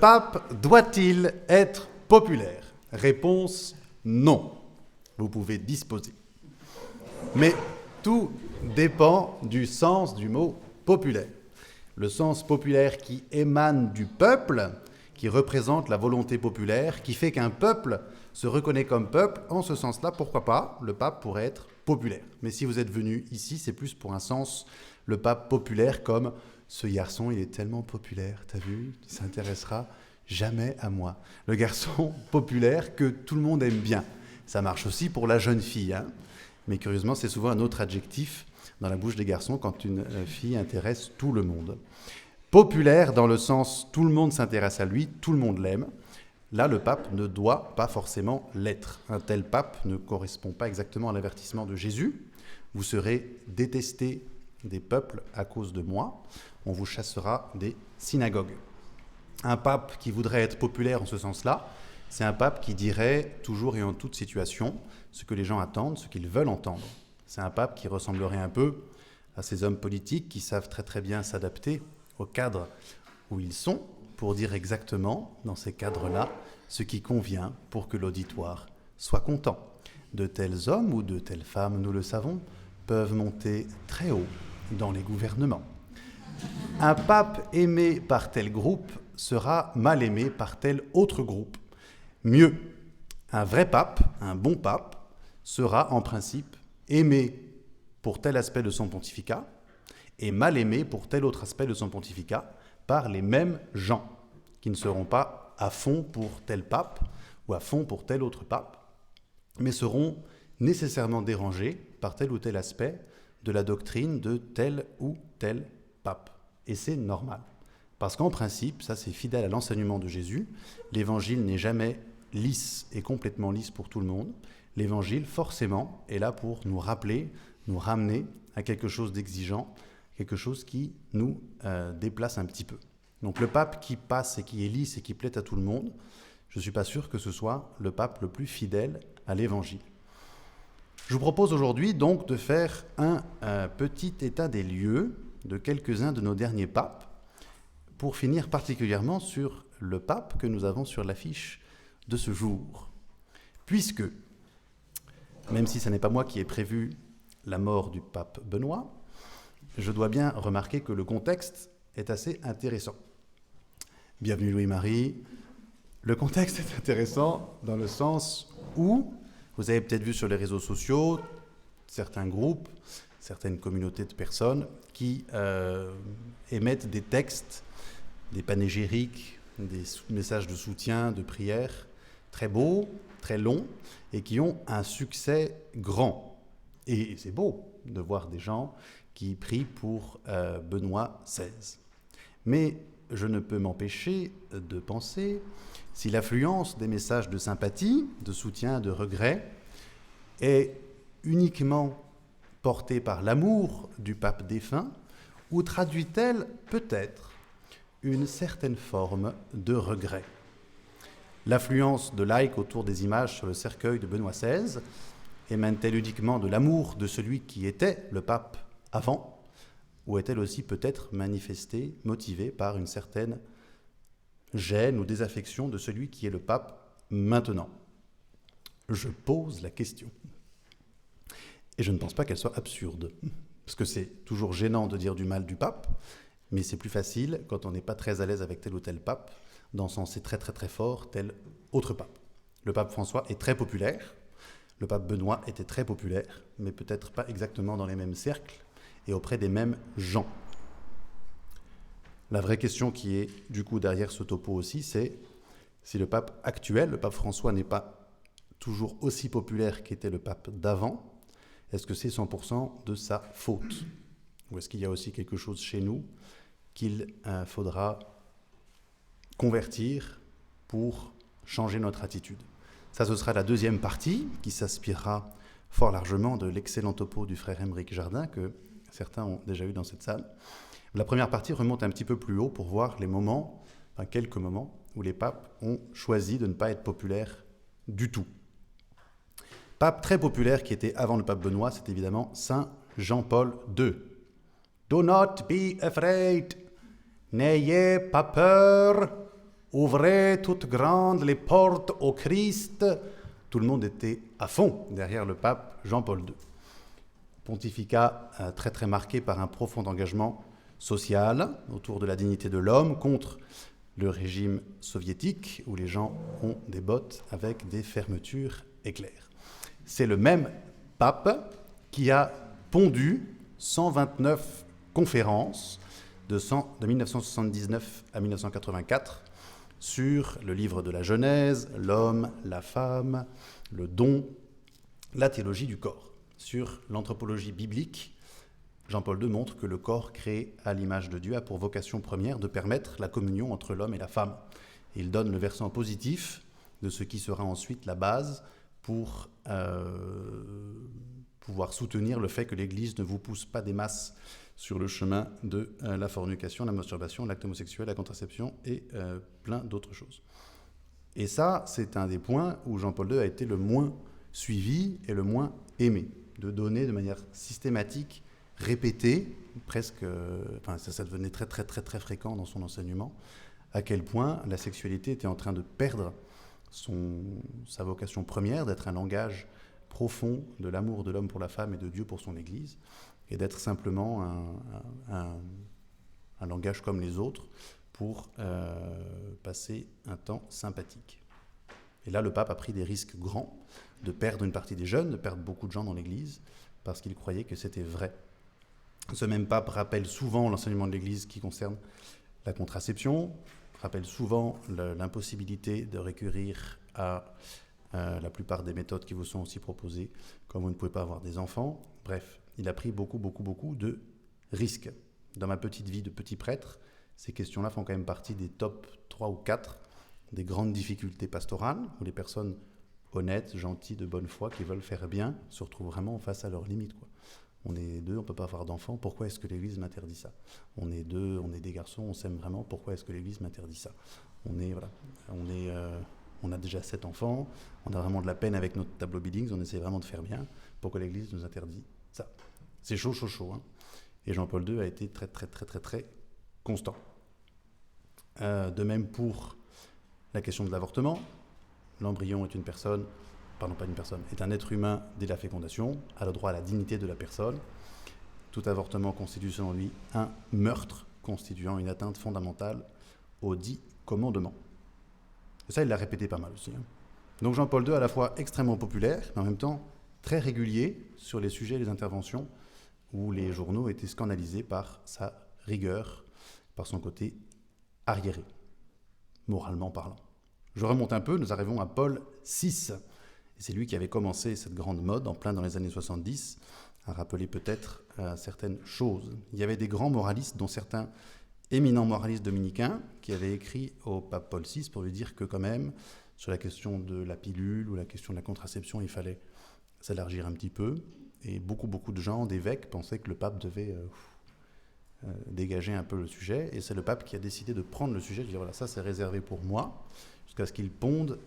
pape doit-il être populaire? Réponse non. Vous pouvez disposer. Mais tout dépend du sens du mot populaire. Le sens populaire qui émane du peuple, qui représente la volonté populaire, qui fait qu'un peuple se reconnaît comme peuple, en ce sens-là, pourquoi pas, le pape pourrait être populaire. Mais si vous êtes venu ici, c'est plus pour un sens, le pape populaire comme ce garçon, il est tellement populaire, t'as vu, il s'intéressera jamais à moi. Le garçon populaire que tout le monde aime bien. Ça marche aussi pour la jeune fille, hein. Mais curieusement, c'est souvent un autre adjectif dans la bouche des garçons quand une fille intéresse tout le monde. Populaire dans le sens tout le monde s'intéresse à lui, tout le monde l'aime. Là, le pape ne doit pas forcément l'être. Un tel pape ne correspond pas exactement à l'avertissement de Jésus. Vous serez détestés des peuples à cause de moi. On vous chassera des synagogues. Un pape qui voudrait être populaire en ce sens-là, c'est un pape qui dirait toujours et en toute situation ce que les gens attendent, ce qu'ils veulent entendre. C'est un pape qui ressemblerait un peu à ces hommes politiques qui savent très très bien s'adapter au cadre où ils sont pour dire exactement, dans ces cadres-là, ce qui convient pour que l'auditoire soit content. De tels hommes ou de telles femmes, nous le savons, peuvent monter très haut dans les gouvernements. Un pape aimé par tel groupe sera mal aimé par tel autre groupe. Mieux, un vrai pape, un bon pape, sera en principe aimé pour tel aspect de son pontificat et mal aimé pour tel autre aspect de son pontificat par les mêmes gens qui ne seront pas à fond pour tel pape ou à fond pour tel autre pape, mais seront nécessairement dérangés par tel ou tel aspect de la doctrine de tel ou tel pape. Et c'est normal. Parce qu'en principe, ça c'est fidèle à l'enseignement de Jésus, l'évangile n'est jamais lisse et complètement lisse pour tout le monde. L'évangile, forcément, est là pour nous rappeler, nous ramener à quelque chose d'exigeant, quelque chose qui nous déplace un petit peu. Donc le pape qui passe et qui est lisse et qui plaît à tout le monde, je ne suis pas sûr que ce soit le pape le plus fidèle à l'évangile. Je vous propose aujourd'hui donc de faire un petit état des lieux de quelques-uns de nos derniers papes, pour finir particulièrement sur le pape que nous avons sur l'affiche de ce jour. Puisque, même si ce n'est pas moi qui ai prévu la mort du pape Benoît, je dois bien remarquer que le contexte est assez intéressant. Bienvenue Louis-Marie. Le contexte est intéressant dans le sens où, vous avez peut-être vu sur les réseaux sociaux, certains groupes, certaines communautés de personnes qui émettent des textes, des panégyriques, des messages de soutien, de prière, très beaux, très longs, et qui ont un succès grand. Et c'est beau de voir des gens qui prient pour Benoît XVI. Mais je ne peux m'empêcher de penser, si l'affluence des messages de sympathie, de soutien, de regret, est uniquement portée par l'amour du pape défunt, ou traduit-elle peut-être une certaine forme de regret. L'affluence de likes autour des images sur le cercueil de Benoît XVI émane-t-elle uniquement de l'amour de celui qui était le pape avant, ou est-elle aussi peut-être manifestée, motivée par une certaine gêne ou désaffection de celui qui est le pape maintenant? Je pose la question. Et je ne pense pas qu'elle soit absurde, parce que c'est toujours gênant de dire du mal du pape, mais c'est plus facile quand on n'est pas très à l'aise avec tel ou tel pape, d'encenser très très très fort tel autre pape. Le pape François est très populaire, le pape Benoît était très populaire, mais peut-être pas exactement dans les mêmes cercles et auprès des mêmes gens. La vraie question qui est du coup derrière ce topo aussi, c'est si le pape actuel, le pape François, n'est pas toujours aussi populaire qu'était le pape d'avant, est-ce que c'est 100% de sa faute? Ou est-ce qu'il y a aussi quelque chose chez nous qu'il faudra convertir pour changer notre attitude? Ça, ce sera la deuxième partie qui s'inspirera fort largement de l'excellent topo du frère Aymeric Jardin que certains ont déjà eu dans cette salle. La première partie remonte un petit peu plus haut pour voir les moments, enfin quelques moments, où les papes ont choisi de ne pas être populaires du tout. Pape très populaire qui était avant le pape Benoît, c'est évidemment Saint Jean-Paul II. Do not be afraid. N'ayez pas peur. Ouvrez toutes grandes les portes au Christ. Tout le monde était à fond derrière le pape Jean-Paul II. Pontificat très très marqué par un profond engagement social autour de la dignité de l'homme contre le régime soviétique où les gens ont des bottes avec des fermetures éclairs. C'est le même pape qui a pondu 129 conférences de 1979 à 1984 sur le livre de la Genèse, l'homme, la femme, le don, la théologie du corps. Sur l'anthropologie biblique, Jean-Paul II montre que le corps créé à l'image de Dieu a pour vocation première de permettre la communion entre l'homme et la femme. Il donne le versant positif de ce qui sera ensuite la base pour pouvoir soutenir le fait que l'Église ne vous pousse pas des masses sur le chemin de la fornication, la masturbation, l'acte homosexuel, la contraception et plein d'autres choses. Et ça, c'est un des points où Jean-Paul II a été le moins suivi et le moins aimé, de donner de manière systématique, répétée, presque, ça devenait très très très très fréquent dans son enseignement, à quel point la sexualité était en train de perdre sa vocation première, d'être un langage profond de l'amour de l'homme pour la femme et de Dieu pour son Église, et d'être simplement un langage comme les autres pour passer un temps sympathique. Et là, le pape a pris des risques grands de perdre une partie des jeunes, de perdre beaucoup de gens dans l'Église, parce qu'il croyait que c'était vrai. Ce même pape rappelle souvent l'enseignement de l'Église qui concerne la contraception, rappelle souvent l'impossibilité de recourir à la plupart des méthodes qui vous sont aussi proposées, comme vous ne pouvez pas avoir des enfants. Bref, il a pris beaucoup de risques. Dans ma petite vie de petit prêtre, ces questions-là font quand même partie des top 3 ou 4 des grandes difficultés pastorales, où les personnes honnêtes, gentilles, de bonne foi, qui veulent faire bien, se retrouvent vraiment face à leurs limites, quoi. On est deux, on ne peut pas avoir d'enfants, pourquoi est-ce que l'Église m'interdit ça? On est deux, on est des garçons, on s'aime vraiment, pourquoi est-ce que l'Église m'interdit ça? On a déjà 7 enfants, on a vraiment de la peine avec notre tableau Billings, on essaie vraiment de faire bien, pourquoi l'Église nous interdit ça? C'est chaud, hein. Et Jean-Paul II a été très constant. De même pour la question de l'avortement, l'embryon est est un être humain dès la fécondation, a le droit à la dignité de la personne. Tout avortement constitue selon lui un meurtre constituant une atteinte fondamentale aux 10 commandements. Et ça, il l'a répété pas mal aussi. Donc Jean-Paul II, à la fois extrêmement populaire, mais en même temps très régulier sur les sujets et les interventions où les journaux étaient scandalisés par sa rigueur, par son côté arriéré, moralement parlant. Je remonte un peu, nous arrivons à Paul VI. Et c'est lui qui avait commencé cette grande mode en plein dans les années 70, à rappeler peut-être certaines choses. Il y avait des grands moralistes, dont certains éminents moralistes dominicains, qui avaient écrit au pape Paul VI pour lui dire que quand même, sur la question de la pilule ou la question de la contraception, il fallait s'élargir un petit peu. Et beaucoup de gens, d'évêques, pensaient que le pape devait dégager un peu le sujet. Et c'est le pape qui a décidé de prendre le sujet, de dire voilà, ça c'est réservé pour moi, jusqu'à ce qu'il ponde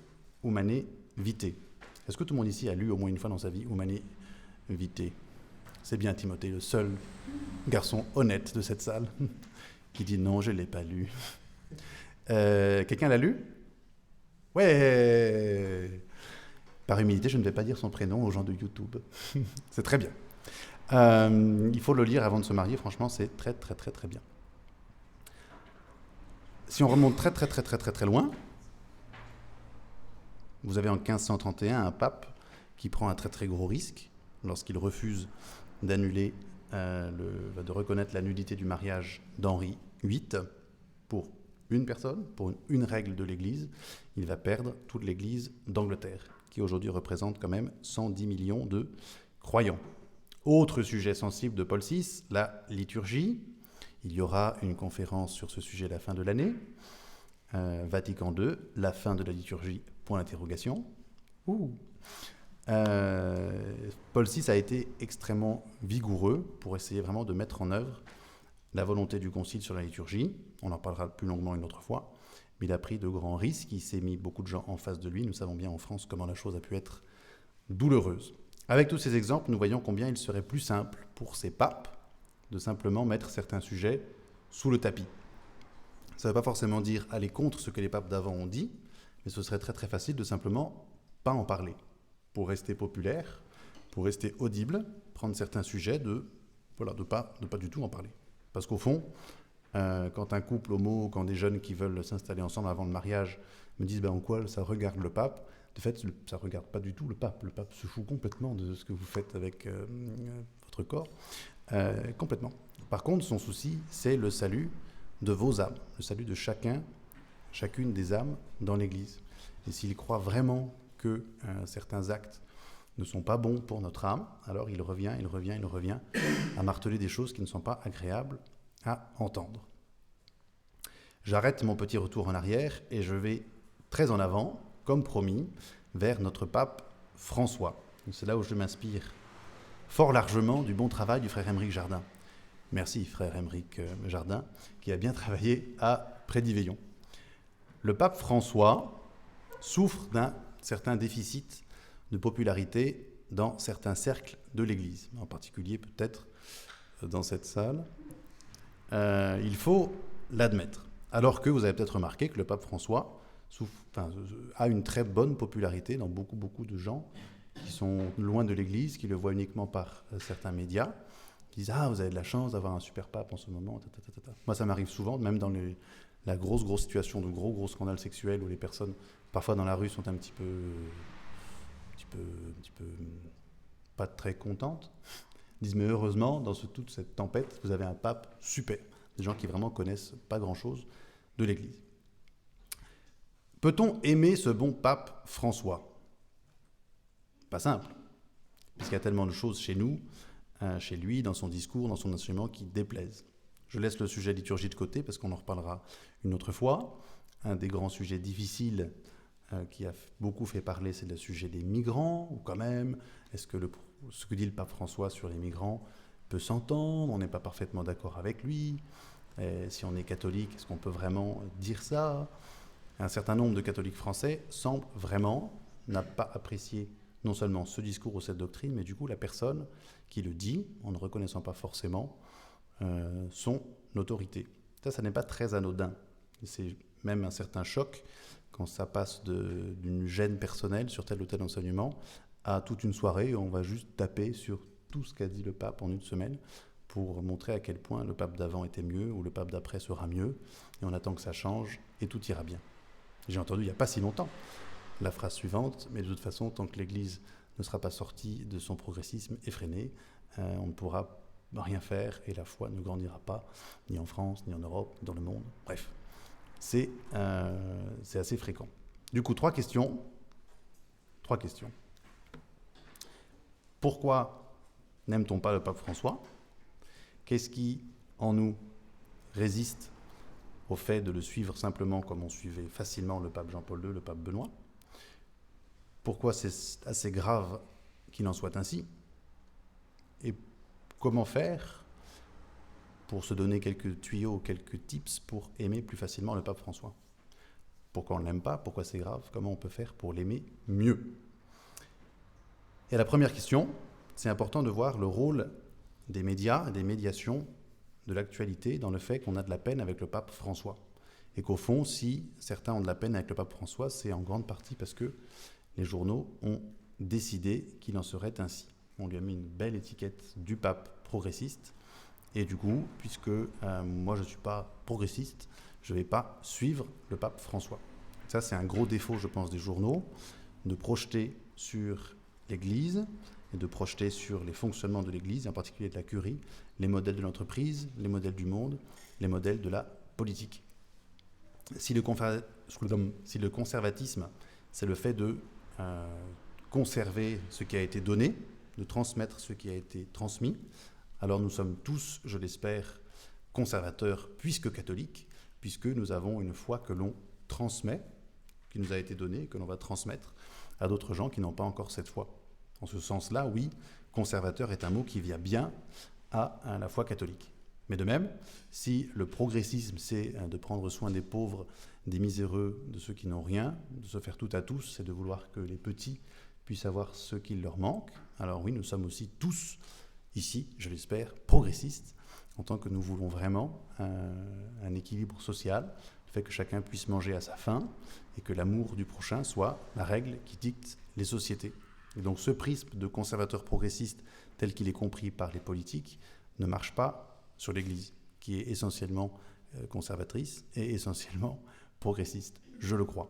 Humanae Vitae. Est-ce que tout le monde ici a lu au moins une fois dans sa vie Humanae Vitae? C'est bien Timothée, le seul garçon honnête de cette salle, qui dit non, je ne l'ai pas lu. Quelqu'un l'a lu? Ouais. Par humilité, je ne vais pas dire son prénom aux gens de YouTube. C'est très bien. Il faut le lire avant de se marier, franchement, c'est très bien. Si on remonte très loin, vous avez en 1531 un pape qui prend un très gros risque lorsqu'il refuse d'annuler, de reconnaître la nullité du mariage d'Henri VIII pour une personne, pour une règle de l'Église. Il va perdre toute l'Église d'Angleterre, qui aujourd'hui représente quand même 110 millions de croyants. Autre sujet sensible de Paul VI, la liturgie. Il y aura une conférence sur ce sujet à la fin de l'année. Vatican II, la fin de la liturgie, point d'interrogation. Paul VI a été extrêmement vigoureux pour essayer vraiment de mettre en œuvre la volonté du Concile sur la liturgie. On en parlera plus longuement une autre fois. Mais il a pris de grands risques, il s'est mis beaucoup de gens en face de lui. Nous savons bien en France comment la chose a pu être douloureuse. Avec tous ces exemples, nous voyons combien il serait plus simple pour ces papes de simplement mettre certains sujets sous le tapis. Ça ne veut pas forcément dire aller contre ce que les papes d'avant ont dit, mais ce serait très très facile de simplement pas en parler. Pour rester populaire, pour rester audible, prendre certains sujets, de pas du tout en parler. Parce qu'au fond, quand un couple homo, quand des jeunes qui veulent s'installer ensemble avant le mariage me disent en quoi ça regarde le pape, de fait, ça ne regarde pas du tout le pape. Le pape se fout complètement de ce que vous faites avec votre corps. Complètement. Par contre, son souci, c'est le salut de vos âmes, le salut de chacune des âmes dans l'Église. Et s'il croit vraiment que certains actes ne sont pas bons pour notre âme, alors il revient à marteler des choses qui ne sont pas agréables à entendre. J'arrête mon petit retour en arrière et je vais très en avant, comme promis, vers notre pape François. C'est là où je m'inspire fort largement du bon travail du frère Aymeric Jardin. Merci frère Aymeric Jardin, qui a bien travaillé à Prédiveillon. Le pape François souffre d'un certain déficit de popularité dans certains cercles de l'Église, en particulier peut-être dans cette salle. Il faut l'admettre. Alors que vous avez peut-être remarqué que le pape François a une très bonne popularité dans beaucoup de gens qui sont loin de l'Église, qui le voient uniquement par certains médias, qui disent « Ah, vous avez de la chance d'avoir un super pape en ce moment. » Moi, ça m'arrive souvent, même dans la grosse situation de gros scandales sexuels où les personnes, parfois dans la rue, sont un petit peu pas très contentes, disent « Mais heureusement, dans toute cette tempête, vous avez un pape super. » Des gens qui vraiment connaissent pas grand-chose de l'Église. Peut-on aimer ce bon pape François ? Pas simple, puisqu'il y a tellement de choses chez nous, chez lui, dans son discours, dans son enseignement, qui déplaisent. Je laisse le sujet liturgie de côté, parce qu'on en reparlera une autre fois. Un des grands sujets difficiles qui a beaucoup fait parler, c'est le sujet des migrants, ou quand même, est-ce que ce que dit le pape François sur les migrants peut s'entendre, on n'est pas parfaitement d'accord avec lui, et si on est catholique, est-ce qu'on peut vraiment dire ça ? Un certain nombre de catholiques français semblent vraiment n'a pas apprécié non seulement ce discours ou cette doctrine, mais du coup la personne qui le dit, en ne reconnaissant pas forcément son autorité. Ça n'est pas très anodin. C'est même un certain choc quand ça passe d'une gêne personnelle sur tel ou tel enseignement à toute une soirée où on va juste taper sur tout ce qu'a dit le pape en une semaine pour montrer à quel point le pape d'avant était mieux ou le pape d'après sera mieux, et on attend que ça change et tout ira bien. J'ai entendu il n'y a pas si longtemps la phrase suivante, mais de toute façon, tant que l'Église ne sera pas sortie de son progressisme effréné, on ne pourra rien faire et la foi ne grandira pas, ni en France, ni en Europe, ni dans le monde. Bref, c'est assez fréquent. Du coup, trois questions. Pourquoi n'aime-t-on pas le pape François ? Qu'est-ce qui, en nous, résiste au fait de le suivre simplement comme on suivait facilement le pape Jean-Paul II, le pape Benoît ? Pourquoi c'est assez grave qu'il en soit ainsi ? Et comment faire pour se donner quelques tuyaux, quelques tips pour aimer plus facilement le pape François ? Pourquoi on ne l'aime pas ? Pourquoi c'est grave ? Comment on peut faire pour l'aimer mieux ? Et la première question, c'est important de voir le rôle des médias et des médiations de l'actualité dans le fait qu'on a de la peine avec le pape François. Et qu'au fond, si certains ont de la peine avec le pape François, c'est en grande partie parce que les journaux ont décidé qu'il en serait ainsi. On lui a mis une belle étiquette du pape progressiste. Et du coup, puisque moi je ne suis pas progressiste, je ne vais pas suivre le pape François. Ça, c'est un gros défaut, je pense, des journaux, de projeter sur l'Église et de projeter sur les fonctionnements de l'Église, en particulier de la curie, les modèles de l'entreprise, les modèles du monde, les modèles de la politique. Si le conservatisme, c'est le fait de conserver ce qui a été donné, de transmettre ce qui a été transmis, alors nous sommes tous, je l'espère, conservateurs puisque catholiques, puisque nous avons une foi que l'on transmet, qui nous a été donnée, que l'on va transmettre à d'autres gens qui n'ont pas encore cette foi. En ce sens-là, oui, conservateur est un mot qui vient bien à la foi catholique. Mais de même, si le progressisme, c'est de prendre soin des pauvres, des miséreux, de ceux qui n'ont rien, de se faire tout à tous, c'est de vouloir que les petits puissent avoir ce qu'il leur manque, alors oui, nous sommes aussi tous, ici, je l'espère, progressistes, en tant que nous voulons vraiment un équilibre social, le fait que chacun puisse manger à sa faim et que l'amour du prochain soit la règle qui dicte les sociétés. Et donc ce prisme de conservateur progressiste tel qu'il est compris par les politiques ne marche pas sur l'Église, qui est essentiellement conservatrice et essentiellement progressiste, je le crois.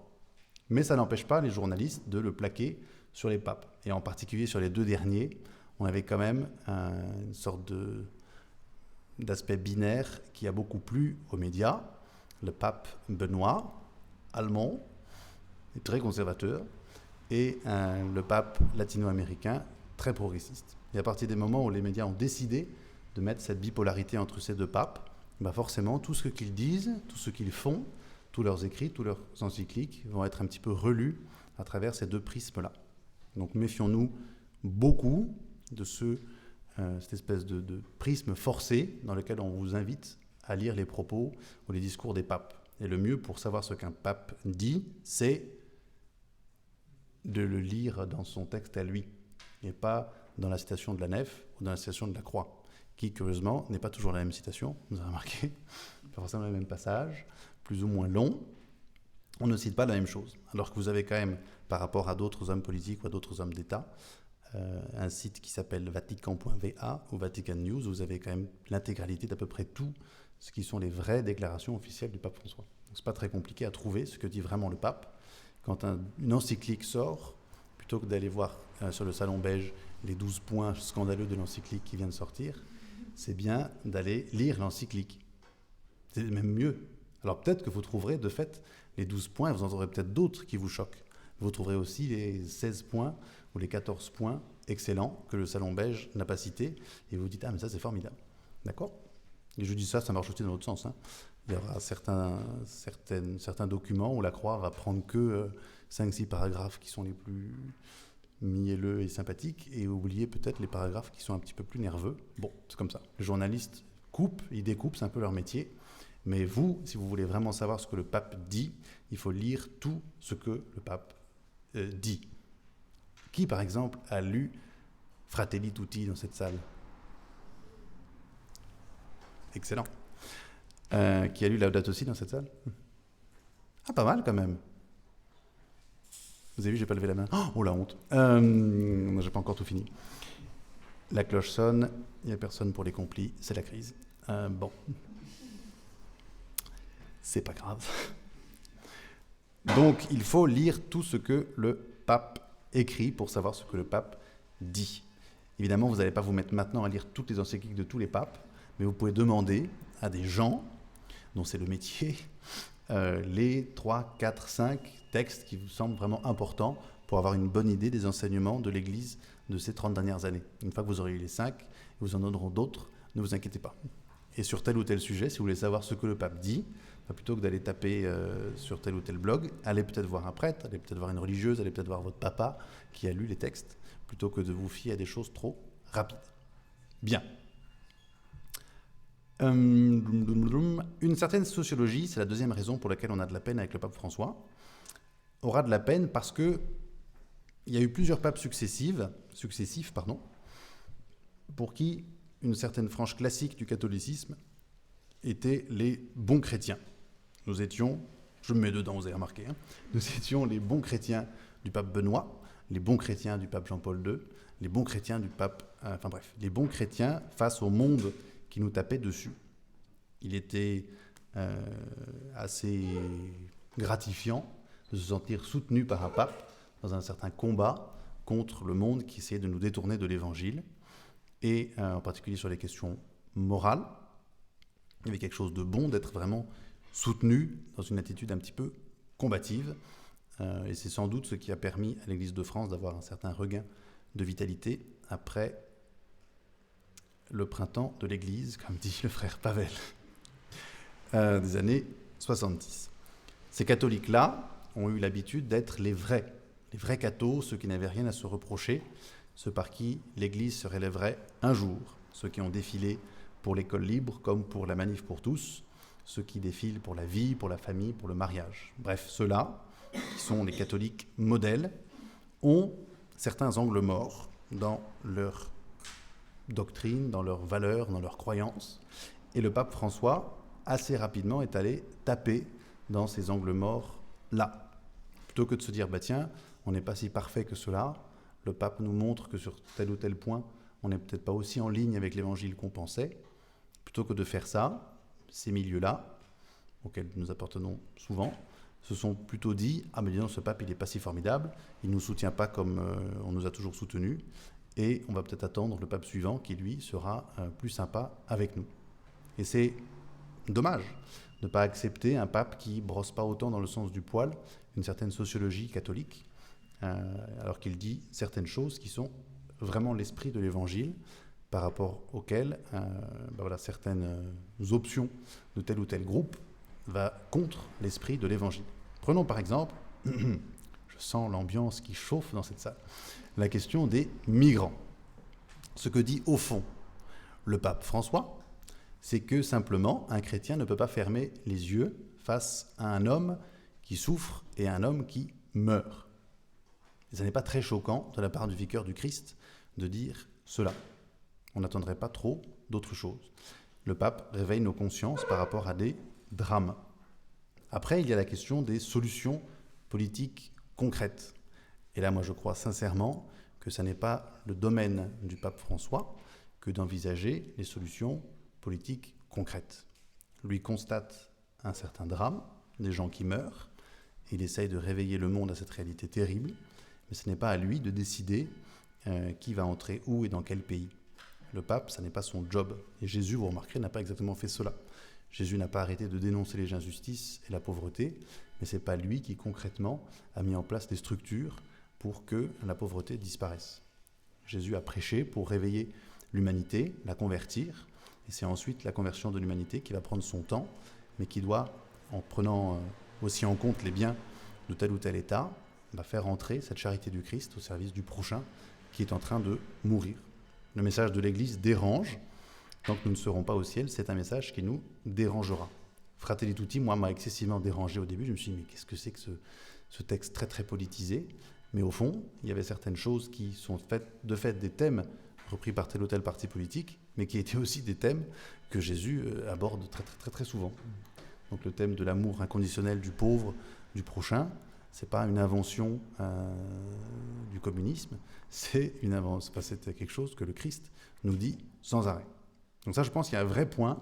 Mais ça n'empêche pas les journalistes de le plaquer sur les papes. Et en particulier sur les deux derniers, on avait quand même une sorte d'aspect binaire qui a beaucoup plu aux médias. Le pape Benoît, allemand, est très conservateur, et le pape latino-américain, très progressiste. Et à partir des moments où les médias ont décidé de mettre cette bipolarité entre ces deux papes, bah forcément, tout ce qu'ils disent, tout ce qu'ils font, tous leurs écrits, tous leurs encycliques vont être un petit peu relus à travers ces deux prismes-là. Donc méfions-nous beaucoup de cette espèce de prisme forcé dans lequel on vous invite à lire les propos ou les discours des papes. Et le mieux pour savoir ce qu'un pape dit, c'est de le lire dans son texte à lui, et pas dans la citation de la nef ou dans la citation de la croix, qui, curieusement, n'est pas toujours la même citation, vous avez remarqué, pas forcément le même passage, plus ou moins long, on ne cite pas la même chose. Alors que vous avez quand même, par rapport à d'autres hommes politiques ou à d'autres hommes d'État, un site qui s'appelle vatican.va ou Vatican News, vous avez quand même l'intégralité d'à peu près tout ce qui sont les vraies déclarations officielles du pape François. Donc, c'est pas très compliqué à trouver ce que dit vraiment le pape. Quand une encyclique sort, plutôt que d'aller voir sur le salon beige les 12 points scandaleux de l'encyclique qui vient de sortir, c'est bien d'aller lire l'encyclique. C'est même mieux. Alors peut-être que vous trouverez de fait les 12 points, et vous en aurez peut-être d'autres qui vous choquent. Vous trouverez aussi les 16 points ou les 14 points excellents que le salon belge n'a pas cités, et vous dites « Ah, mais ça c'est formidable ». D'accord ? Et je dis ça, ça marche aussi dans l'autre sens. Il y aura certains documents où la Croix va prendre que 5-6 paragraphes qui sont les plus mielleux et sympathiques, et oublier peut-être les paragraphes qui sont un petit peu plus nerveux. Bon, c'est comme ça. Les journalistes coupent, ils découpent, c'est un peu leur métier. Mais vous, si vous voulez vraiment savoir ce que le pape dit, il faut lire tout ce que le pape dit. Qui, par exemple, a lu Fratelli Tutti dans cette salle ? Excellent. Qui a lu Laudato Si dans cette salle ? Ah, pas mal quand même. Vous avez vu, j'ai pas levé la main. Oh, la honte. J'ai pas encore tout fini. La cloche sonne, il n'y a personne pour les complis, c'est la crise. Bon. C'est pas grave. Donc, il faut lire tout ce que le pape écrit pour savoir ce que le pape dit. Évidemment, vous n'allez pas vous mettre maintenant à lire toutes les encycliques de tous les papes, mais vous pouvez demander à des gens, dont c'est le métier, les 3, 4, 5 textes qui vous semblent vraiment importants pour avoir une bonne idée des enseignements de l'Église de ces 30 dernières années. Une fois que vous aurez eu les 5, vous en donneront d'autres, ne vous inquiétez pas. Et sur tel ou tel sujet, si vous voulez savoir ce que le pape dit, plutôt que d'aller taper sur tel ou tel blog, allez peut-être voir un prêtre, allez peut-être voir une religieuse, allez peut-être voir votre papa qui a lu les textes, plutôt que de vous fier à des choses trop rapides. Bien. Une certaine sociologie, c'est la deuxième raison pour laquelle on a de la peine avec le pape François, aura de la peine parce que il y a eu plusieurs papes successifs, pour qui une certaine frange classique du catholicisme étaient les bons chrétiens. Nous étions, je me mets dedans, vous avez remarqué, nous étions les bons chrétiens du pape Benoît, les bons chrétiens du pape Jean-Paul II, les bons chrétiens du pape... les bons chrétiens face au monde qui nous tapait dessus. Il était assez gratifiant de se sentir soutenu par un pape dans un certain combat contre le monde qui essayait de nous détourner de l'Évangile, et en particulier sur les questions morales. Il y avait quelque chose de bon d'être vraiment soutenu dans une attitude un petit peu combative. Et c'est sans doute ce qui a permis à l'Église de France d'avoir un certain regain de vitalité après le printemps de l'Église, comme dit le frère Pavel, des années 70. Ces catholiques-là ont eu l'habitude d'être les vrais cathos, ceux qui n'avaient rien à se reprocher, ceux par qui l'Église se relèverait un jour, ceux qui ont défilé pour l'école libre comme pour la manif pour tous, ceux qui défilent pour la vie, pour la famille, pour le mariage. Bref, ceux-là, qui sont les catholiques modèles, ont certains angles morts dans leur doctrine, dans leurs valeurs, dans leurs croyances, Et le pape François, assez rapidement, est allé taper dans ces angles morts-là. Plutôt que de se dire, tiens, on n'est pas si parfait que cela, le pape nous montre que sur tel ou tel point, on n'est peut-être pas aussi en ligne avec l'évangile qu'on pensait. Plutôt que de faire ça, ces milieux-là, auxquels nous appartenons souvent, se sont plutôt dit, mais dis donc, ce pape, il n'est pas si formidable, il ne nous soutient pas comme on nous a toujours soutenus, et on va peut-être attendre le pape suivant qui, lui, sera plus sympa avec nous. Et c'est dommage de ne pas accepter un pape qui brosse pas autant dans le sens du poil une certaine sociologie catholique, alors qu'il dit certaines choses qui sont vraiment l'esprit de l'évangile, par rapport auxquelles certaines options de tel ou tel groupe va contre l'esprit de l'évangile. Prenons par exemple, je sens l'ambiance qui chauffe dans cette salle, la question des migrants. Ce que dit au fond le pape François, c'est que simplement un chrétien ne peut pas fermer les yeux face à un homme qui souffre et à un homme qui meurt. Et ce n'est pas très choquant de la part du vicaire du Christ de dire cela. On n'attendrait pas trop d'autre chose. Le pape réveille nos consciences par rapport à des drames. Après, il y a la question des solutions politiques concrètes. Et là, moi, je crois sincèrement que ce n'est pas le domaine du pape François que d'envisager les solutions politiques concrètes. Lui constate un certain drame, des gens qui meurent, il essaye de réveiller le monde à cette réalité terrible, mais ce n'est pas à lui de décider qui va entrer où et dans quel pays. Le pape, ça n'est pas son job. Et Jésus, vous remarquerez, n'a pas exactement fait cela. Jésus n'a pas arrêté de dénoncer les injustices et la pauvreté, mais ce n'est pas lui qui, concrètement, a mis en place des structures pour que la pauvreté disparaisse. Jésus a prêché pour réveiller l'humanité, la convertir, et c'est ensuite la conversion de l'humanité qui va prendre son temps, mais qui doit, en prenant aussi en compte les biens de tel ou tel État, va faire entrer cette charité du Christ au service du prochain qui est en train de mourir. Le message de l'Église dérange. Tant que nous ne serons pas au ciel, c'est un message qui nous dérangera. Fratelli Tutti, moi, m'a excessivement dérangé au début. Je me suis dit, mais qu'est-ce que c'est que ce texte très très politisé? Mais au fond, il y avait certaines choses qui sont de fait des thèmes repris par tel ou tel parti politique, mais qui étaient aussi des thèmes que Jésus aborde très très très très souvent. Donc le thème de l'amour inconditionnel du pauvre, du prochain, c'est pas une invention du communisme, c'est quelque chose que le Christ nous dit sans arrêt. Donc ça, je pense qu'il y a un vrai point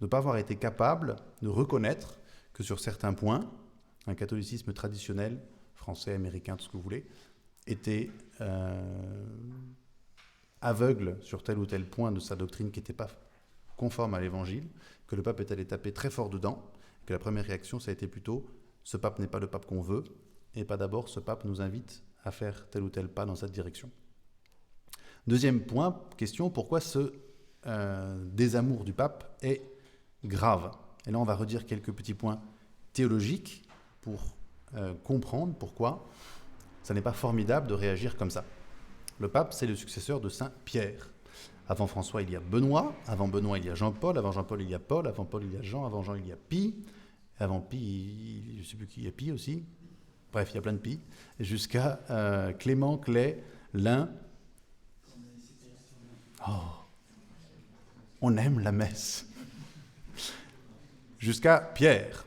de ne pas avoir été capable de reconnaître que sur certains points, un catholicisme traditionnel, français, américain, tout ce que vous voulez, était aveugle sur tel ou tel point de sa doctrine qui n'était pas conforme à l'évangile, que le pape est allé taper très fort dedans, que la première réaction, ça a été plutôt « ce pape n'est pas le pape qu'on veut », et pas d'abord « ce pape nous invite à faire tel ou tel pas dans cette direction ». Deuxième point, question, pourquoi ce désamour du pape est grave? Et là, on va redire quelques petits points théologiques pour comprendre pourquoi ça n'est pas formidable de réagir comme ça. Le pape, c'est le successeur de Saint Pierre. Avant François, il y a Benoît. Avant Benoît, il y a Jean-Paul. Avant Jean-Paul, il y a Paul. Avant Paul, il y a Jean. Avant Jean, il y a Pie. Avant Pie, je ne sais plus qui, il y a Pie aussi. Bref, il y a plein de Pie. Jusqu'à Clément, Clay, Lin. Oh, on aime la messe. Jusqu'à Pierre,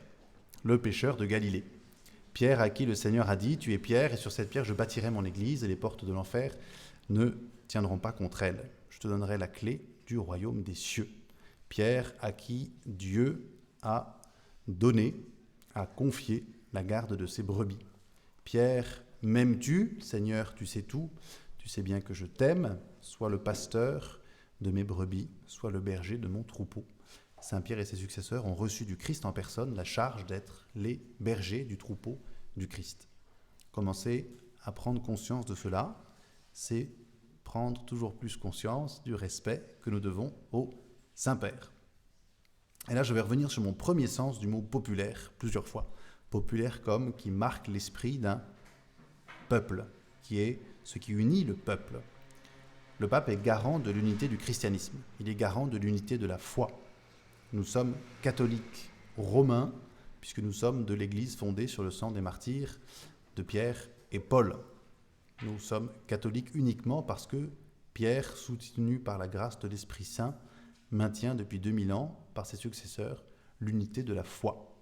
le pécheur de Galilée. Pierre à qui le Seigneur a dit « Tu es Pierre, et sur cette pierre je bâtirai mon église, et les portes de l'enfer ne tiendront pas contre elle. Je te donnerai la clé du royaume des cieux. » Pierre à qui Dieu a donné, a confié la garde de ses brebis. Pierre, m'aimes-tu? Seigneur, tu sais tout. Tu sais bien que je t'aime. Sois le pasteur de mes brebis, sois le berger de mon troupeau. Saint Pierre et ses successeurs ont reçu du Christ en personne la charge d'être les bergers du troupeau du Christ. Commencer à prendre conscience de cela, c'est prendre toujours plus conscience du respect que nous devons au Saint-Père. Et là, je vais revenir sur mon premier sens du mot populaire, plusieurs fois. Populaire comme qui marque l'esprit d'un peuple, qui est ce qui unit le peuple. Le pape est garant de l'unité du christianisme. Il est garant de l'unité de la foi. Nous sommes catholiques romains, puisque nous sommes de l'Église fondée sur le sang des martyrs de Pierre et Paul. Nous sommes catholiques uniquement parce que Pierre, soutenu par la grâce de l'Esprit Saint, maintient depuis 2000 ans par ses successeurs l'unité de la foi.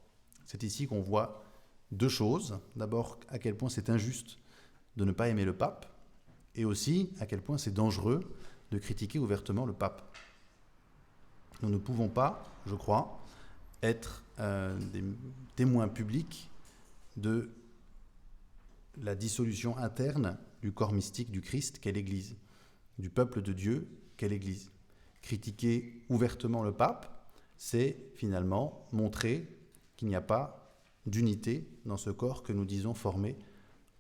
C'est ici qu'on voit deux choses. D'abord, à quel point c'est injuste de ne pas aimer le pape, et aussi à quel point c'est dangereux de critiquer ouvertement le pape. Nous ne pouvons pas, je crois, être des témoins publics de la dissolution interne du corps mystique du Christ qu'est l'Église, du peuple de Dieu qu'est l'Église. Critiquer ouvertement le pape, c'est finalement montrer qu'il n'y a pas d'unité dans ce corps que nous disons former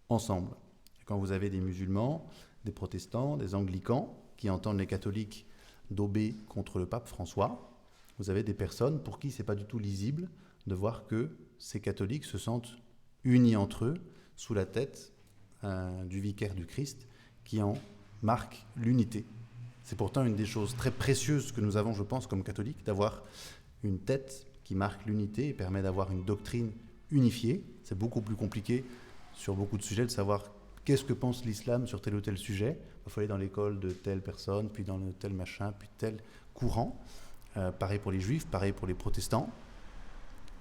ensemble. Et quand vous avez des musulmans, des protestants, des anglicans qui entendent les catholiques daubés contre le pape François, vous avez des personnes pour qui ce n'est pas du tout lisible de voir que ces catholiques se sentent unis entre eux sous la tête du vicaire du Christ qui en marque l'unité. C'est pourtant une des choses très précieuses que nous avons, je pense, comme catholiques, d'avoir une tête qui marque l'unité et permet d'avoir une doctrine unifiée. C'est beaucoup plus compliqué sur beaucoup de sujets de savoir qu'est-ce que pense l'islam sur tel ou tel sujet. Il faut aller dans l'école de telle personne, puis dans tel machin, puis tel courant. Pareil pour les juifs, pareil pour les protestants.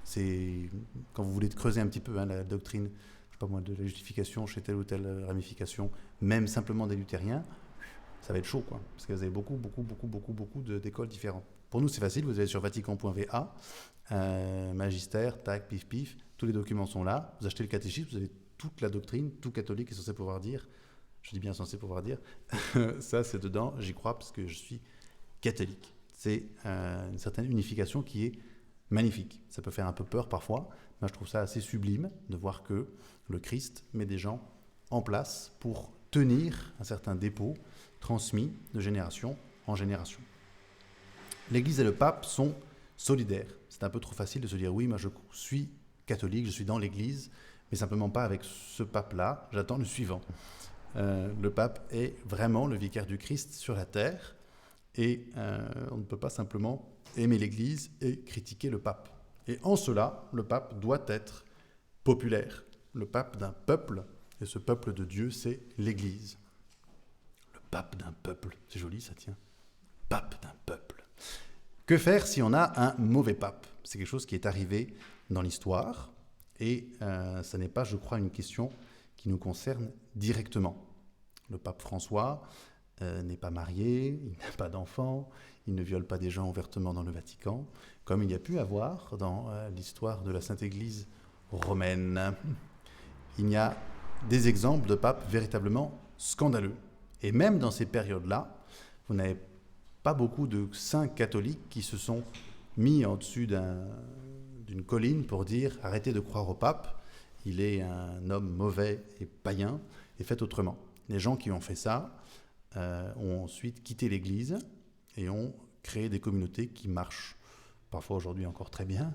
C'est quand vous voulez creuser un petit peu la doctrine, je sais pas moi, de la justification chez telle ou telle ramification, même simplement des luthériens, ça va être chaud, quoi, parce que vous avez beaucoup d'écoles différentes. Pour nous, c'est facile, vous allez sur vatican.va, magistère, tac, pif, pif, tous les documents sont là, vous achetez le catéchisme, vous avez toute la doctrine, tout catholique est censé pouvoir dire, je dis bien censé pouvoir dire, ça c'est dedans, j'y crois parce que je suis catholique. C'est une certaine unification qui est magnifique. Ça peut faire un peu peur parfois, mais je trouve ça assez sublime de voir que le Christ met des gens en place pour tenir un certain dépôt transmis de génération en génération. L'Église et le pape sont solidaires. C'est un peu trop facile de se dire oui, moi je suis catholique, je suis dans l'Église, mais simplement pas avec ce pape-là, j'attends le suivant. Le pape est vraiment le vicaire du Christ sur la terre, et on ne peut pas simplement aimer l'Église et critiquer le pape. Et en cela, le pape doit être populaire, le pape d'un peuple, et ce peuple de Dieu, c'est l'Église. Le pape d'un peuple, c'est joli ça, tient. Pape d'un peuple. Que faire si on a un mauvais pape ? C'est quelque chose qui est arrivé dans l'histoire, et ça n'est pas, je crois, une question qui nous concerne directement. Le pape François n'est pas marié, il n'a pas d'enfants, il ne viole pas des gens ouvertement dans le Vatican, comme il y a pu avoir dans l'histoire de la Sainte Église romaine. Il y a des exemples de papes véritablement scandaleux. Et même dans ces périodes-là, vous n'avez pas beaucoup de saints catholiques qui se sont mis en dessus d'une colline pour dire « arrêtez de croire au pape, il est un homme mauvais et païen, et faites autrement ». Les gens qui ont fait ça ont ensuite quitté l'Église et ont créé des communautés qui marchent parfois aujourd'hui encore très bien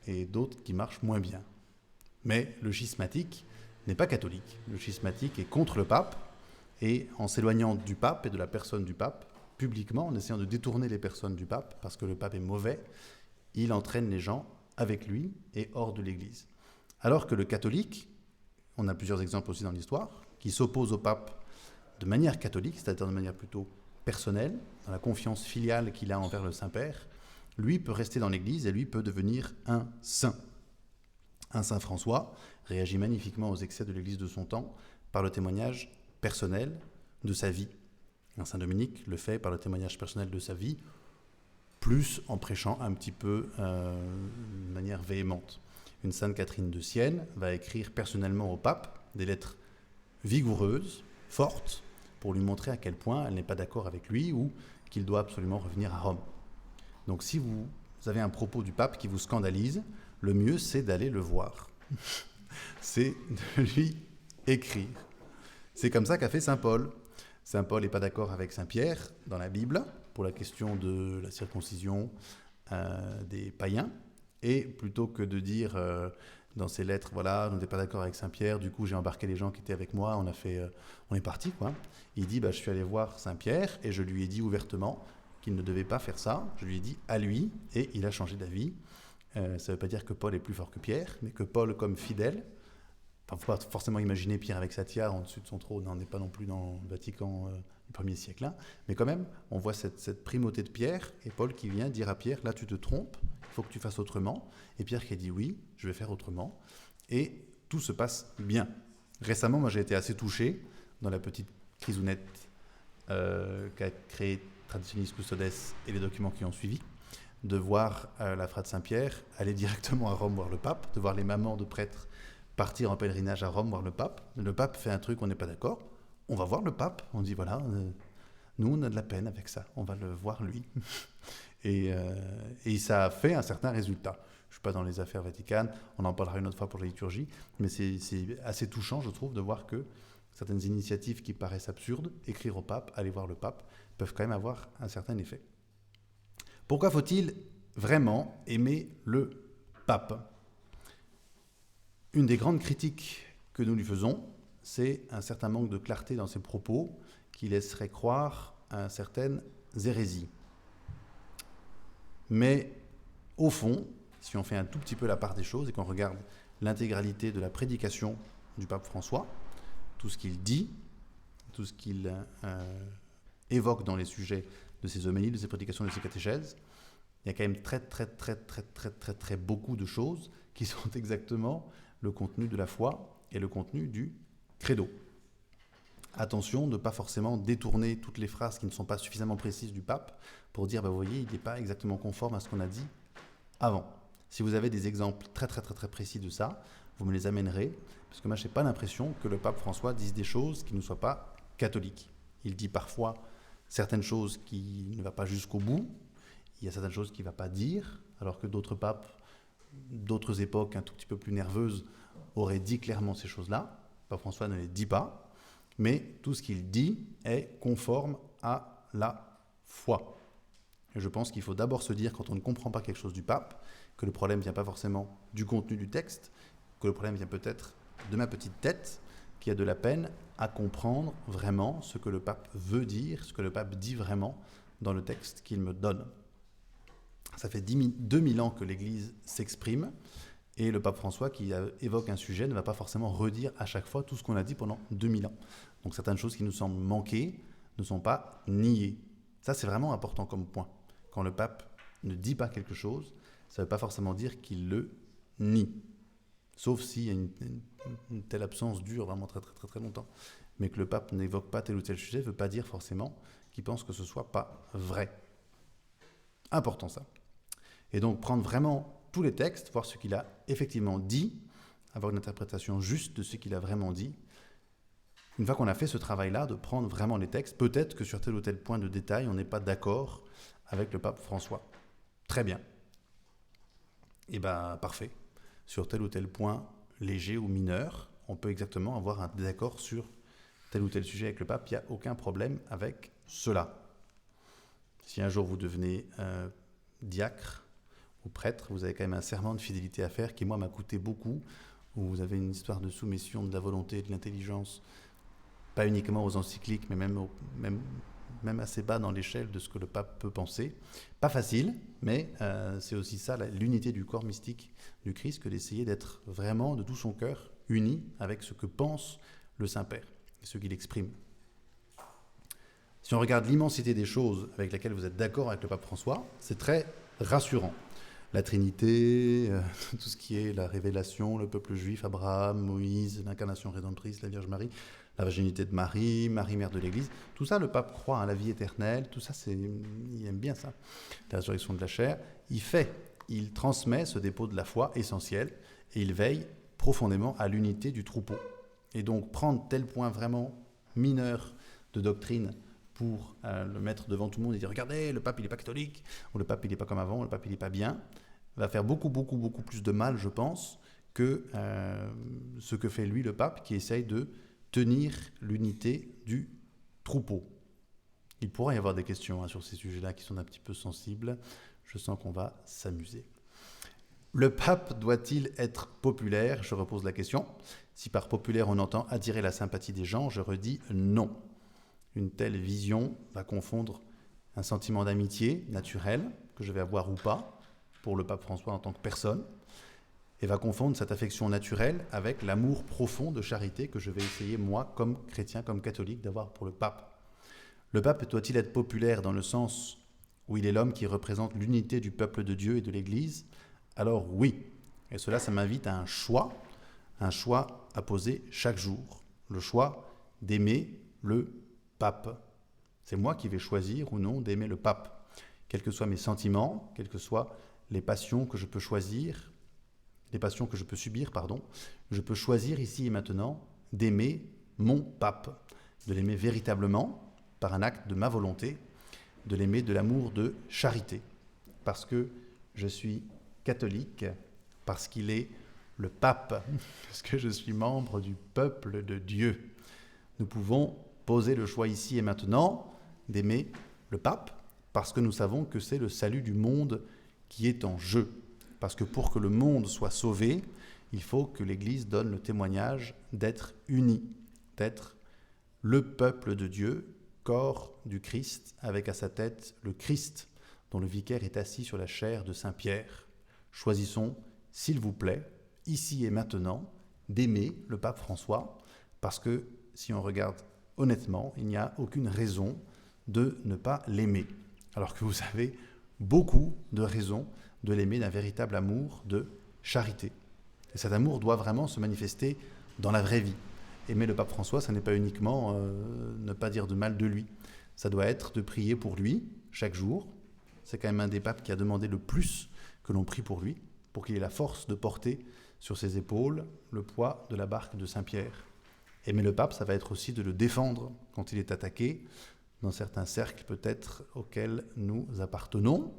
et d'autres qui marchent moins bien. Mais le schismatique n'est pas catholique. Le schismatique est contre le pape et en s'éloignant du pape et de la personne du pape, publiquement, en essayant de détourner les personnes du pape parce que le pape est mauvais, il entraîne les gens avec lui et hors de l'Église. Alors que le catholique, on a plusieurs exemples aussi dans l'histoire, qui s'oppose au pape de manière catholique, c'est-à-dire de manière plutôt personnelle, dans la confiance filiale qu'il a envers le Saint-Père, lui peut rester dans l'Église et lui peut devenir un saint. Un saint François réagit magnifiquement aux excès de l'Église de son temps par le témoignage personnel de sa vie. Un saint Dominique le fait par le témoignage personnel de sa vie, plus en prêchant un petit peu de manière véhémente. Une sainte Catherine de Sienne va écrire personnellement au pape des lettres vigoureuses, fortes, pour lui montrer à quel point elle n'est pas d'accord avec lui ou qu'il doit absolument revenir à Rome. Donc si vous avez un propos du pape qui vous scandalise, le mieux c'est d'aller le voir. C'est de lui écrire. C'est comme ça qu'a fait saint Paul. Saint Paul n'est pas d'accord avec saint Pierre dans la Bible pour la question de la circoncision des païens. Et plutôt que de dire dans ses lettres, voilà, on n'était pas d'accord avec Saint-Pierre, du coup j'ai embarqué les gens qui étaient avec moi, on est parti, quoi. Il dit, je suis allé voir Saint-Pierre et je lui ai dit ouvertement qu'il ne devait pas faire ça. Je lui ai dit à lui et il a changé d'avis. Ça ne veut pas dire que Paul est plus fort que Pierre, mais que Paul, comme fidèle, Enfin, il ne faut pas forcément imaginer Pierre avec sa tiare en dessus de son trône, on n'est pas non plus dans le Vatican du 1er siècle. Hein. Mais quand même, on voit cette primauté de Pierre, et Paul qui vient dire à Pierre, là tu te trompes, il faut que tu fasses autrement. Et Pierre qui dit oui, je vais faire autrement. Et tout se passe bien. Récemment, moi j'ai été assez touché dans la petite crisounette qu'a créée Traditionis Custodes et les documents qui ont suivi, de voir la Frate Saint-Pierre aller directement à Rome voir le pape, de voir les mamans de prêtres partir en pèlerinage à Rome voir le pape. Le pape fait un truc, on n'est pas d'accord, on va voir le pape, on dit voilà, nous on a de la peine avec ça, on va le voir lui. et ça a fait un certain résultat. Je ne suis pas dans les affaires vaticanes, on en parlera une autre fois pour la liturgie, mais c'est assez touchant, je trouve, de voir que certaines initiatives qui paraissent absurdes, écrire au pape, aller voir le pape, peuvent quand même avoir un certain effet. Pourquoi faut-il vraiment aimer le pape ? Une des grandes critiques que nous lui faisons, c'est un certain manque de clarté dans ses propos qui laisserait croire à certaines hérésies. Mais au fond, si on fait un tout petit peu la part des choses et qu'on regarde l'intégralité de la prédication du pape François, tout ce qu'il dit, tout ce qu'il évoque dans les sujets de ses homélies, de ses prédications, de ses catéchèses, il y a quand même très beaucoup de choses qui sont exactement le contenu de la foi et le contenu du credo. Attention de ne pas forcément détourner toutes les phrases qui ne sont pas suffisamment précises du pape pour dire, vous voyez, il n'est pas exactement conforme à ce qu'on a dit avant. Si vous avez des exemples très précis de ça, vous me les amènerez, parce que moi je n'ai pas l'impression que le pape François dise des choses qui ne soient pas catholiques. Il dit parfois certaines choses qui ne vont pas jusqu'au bout, il y a certaines choses qu'il ne va pas dire, alors que d'autres papes, d'autres époques un tout petit peu plus nerveuses, auraient dit clairement ces choses-là. Pape François ne les dit pas, mais tout ce qu'il dit est conforme à la foi. Et je pense qu'il faut d'abord se dire, quand on ne comprend pas quelque chose du pape, que le problème ne vient pas forcément du contenu du texte, que le problème vient peut-être de ma petite tête, qui a de la peine à comprendre vraiment ce que le pape veut dire, ce que le pape dit vraiment dans le texte qu'il me donne. Ça fait 2000 ans que l'Église s'exprime, et le pape François, qui évoque un sujet, ne va pas forcément redire à chaque fois tout ce qu'on a dit pendant 2000 ans. Donc certaines choses qui nous semblent manquer ne sont pas niées. Ça, c'est vraiment important comme point. Quand le pape ne dit pas quelque chose, ça ne veut pas forcément dire qu'il le nie. Sauf s'il y a une telle absence dure vraiment très longtemps. Mais que le pape n'évoque pas tel ou tel sujet ne veut pas dire forcément qu'il pense que ce ne soit pas vrai. Important ça. Et donc prendre vraiment tous les textes, voir ce qu'il a effectivement dit, avoir une interprétation juste de ce qu'il a vraiment dit. Une fois qu'on a fait ce travail-là, de prendre vraiment les textes, peut-être que sur tel ou tel point de détail, on n'est pas d'accord avec le pape François. Très bien. Et bien, parfait. Sur tel ou tel point léger ou mineur, on peut exactement avoir un désaccord sur tel ou tel sujet avec le pape. Il n'y a aucun problème avec cela. Si un jour vous devenez diacre ou prêtre, vous avez quand même un serment de fidélité à faire qui, moi, m'a coûté beaucoup, où vous avez une histoire de soumission de la volonté et de l'intelligence, pas uniquement aux encycliques, mais même assez bas dans l'échelle de ce que le pape peut penser. Pas facile, mais c'est aussi ça, l'unité du corps mystique du Christ, que d'essayer d'être vraiment de tout son cœur uni avec ce que pense le Saint-Père et ce qu'il exprime. Si on regarde l'immensité des choses avec lesquelles vous êtes d'accord avec le pape François, c'est très rassurant. La Trinité, tout ce qui est la révélation, le peuple juif, Abraham, Moïse, l'incarnation rédemptrice, la Vierge Marie, la virginité de Marie, Marie mère de l'Église, tout ça, le pape croit à la vie éternelle, tout ça, il aime bien ça, la résurrection de la chair. Il transmet ce dépôt de la foi essentiel et il veille profondément à l'unité du troupeau. Et donc prendre tel point vraiment mineur de doctrine pour le mettre devant tout le monde et dire « Regardez, le pape, il n'est pas catholique, ou le pape, il n'est pas comme avant, ou le pape, il n'est pas bien », va faire beaucoup plus de mal, je pense, que ce que fait lui, le pape, qui essaye de tenir l'unité du troupeau. Il pourra y avoir des questions sur ces sujets-là qui sont un petit peu sensibles. Je sens qu'on va s'amuser. Le pape doit-il être populaire ? Je repose la question. Si par populaire on entend attirer la sympathie des gens, je redis non. Une telle vision va confondre un sentiment d'amitié naturel, que je vais avoir ou pas, pour le pape François en tant que personne, et va confondre cette affection naturelle avec l'amour profond de charité que je vais essayer, moi, comme chrétien, comme catholique, d'avoir pour le pape. Le pape doit-il être populaire dans le sens où il est l'homme qui représente l'unité du peuple de Dieu et de l'Église? Alors oui, et cela, ça m'invite à un choix à poser chaque jour, le choix d'aimer le pape. C'est moi qui vais choisir ou non d'aimer le pape, quels que soient mes sentiments, quelles que soient les passions que je peux choisir, les passions que je peux subir, je peux choisir ici et maintenant d'aimer mon pape, de l'aimer véritablement par un acte de ma volonté, de l'aimer de l'amour de charité, parce que je suis catholique, parce qu'il est le pape, parce que je suis membre du peuple de Dieu. Nous pouvons poser le choix ici et maintenant d'aimer le pape, parce que nous savons que c'est le salut du monde qui est en jeu. Parce que pour que le monde soit sauvé, il faut que l'Église donne le témoignage d'être unie, d'être le peuple de Dieu, corps du Christ, avec à sa tête le Christ, dont le vicaire est assis sur la chaire de Saint-Pierre. Choisissons, s'il vous plaît, ici et maintenant, d'aimer le pape François, parce que si on regarde honnêtement, il n'y a aucune raison de ne pas l'aimer, alors que vous avez beaucoup de raisons de l'aimer d'un véritable amour de charité. Et cet amour doit vraiment se manifester dans la vraie vie. Aimer le pape François, ça n'est pas uniquement ne pas dire de mal de lui. Ça doit être de prier pour lui chaque jour. C'est quand même un des papes qui a demandé le plus que l'on prie pour lui, pour qu'il ait la force de porter sur ses épaules le poids de la barque de Saint-Pierre. Aimer le pape, ça va être aussi de le défendre quand il est attaqué, dans certains cercles peut-être auxquels nous appartenons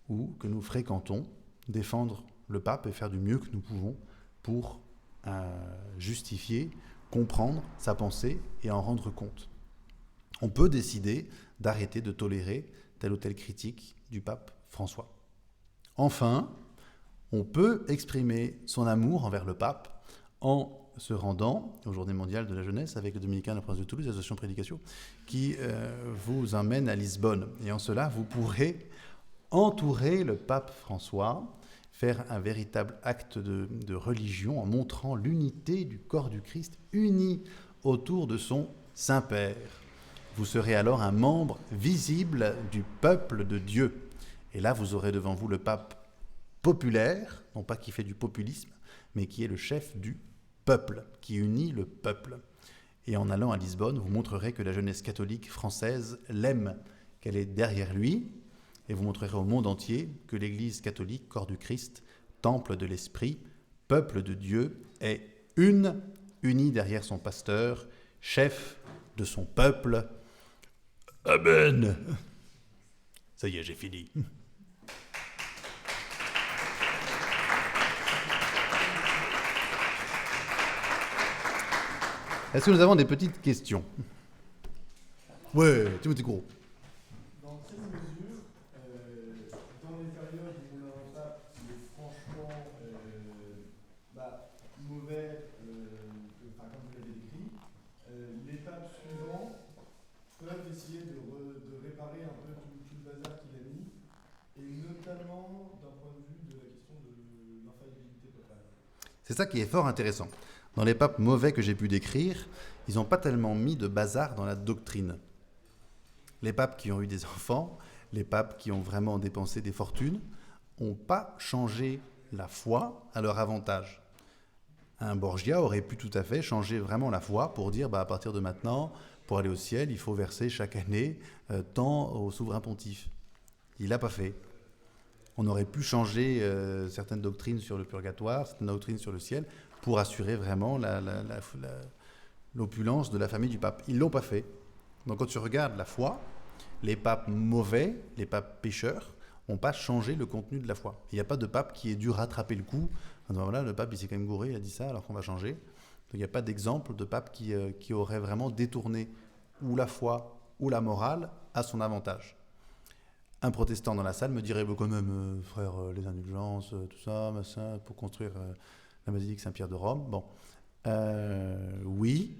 ou que nous fréquentons, défendre le pape et faire du mieux que nous pouvons pour justifier, comprendre sa pensée et en rendre compte. On peut décider d'arrêter de tolérer telle ou telle critique du pape François. Enfin, on peut exprimer son amour envers le pape en se rendant aux Journées mondiales de la jeunesse avec le dominicain de la province de Toulouse, l'association Prédication, qui vous emmène à Lisbonne. Et en cela, vous pourrez entourer le pape François, faire un véritable acte de religion en montrant l'unité du corps du Christ uni autour de son Saint-Père. Vous serez alors un membre visible du peuple de Dieu. Et là, vous aurez devant vous le pape populaire, non pas qui fait du populisme, mais qui est le chef du peuple, qui unit le peuple. Et en allant à Lisbonne, vous montrerez que la jeunesse catholique française l'aime, qu'elle est derrière lui, et vous montrerez au monde entier que l'Église catholique, corps du Christ, temple de l'Esprit, peuple de Dieu, est unie derrière son pasteur, chef de son peuple. Amen. Ça y est, j'ai fini. Est-ce que nous avons des petites questions? Ouais, Timothée Gros. Dans quelle mesure, dans les périodes où on a un pape qui est franchement mauvais, comme vous l'avez décrit, les papes suivants peuvent essayer de réparer un peu tout le bazar qu'il a mis, et notamment d'un point de vue de la question de l'infaillibilité papale. C'est ça qui est fort intéressant. Dans les papes mauvais que j'ai pu décrire, ils n'ont pas tellement mis de bazar dans la doctrine. Les papes qui ont eu des enfants, les papes qui ont vraiment dépensé des fortunes, n'ont pas changé la foi à leur avantage. Un Borgia aurait pu tout à fait changer vraiment la foi pour dire à partir de maintenant, pour aller au ciel, il faut verser chaque année tant au souverain pontife. Il ne l'a pas fait. On aurait pu changer certaines doctrines sur le purgatoire, certaines doctrines sur le ciel, pour assurer vraiment l'opulence de la famille du pape. Ils ne l'ont pas fait. Donc quand tu regardes la foi, les papes mauvais, les papes pécheurs, n'ont pas changé le contenu de la foi. Il n'y a pas de pape qui ait dû rattraper le coup. Voilà, le pape il s'est quand même gouré, il a dit ça alors qu'on va changer. Donc il n'y a pas d'exemple de pape qui aurait vraiment détourné ou la foi ou la morale à son avantage. Un protestant dans la salle me dirait quand même, frère, les indulgences, tout ça, pour construire la basilique Saint-Pierre de Rome. Bon, oui,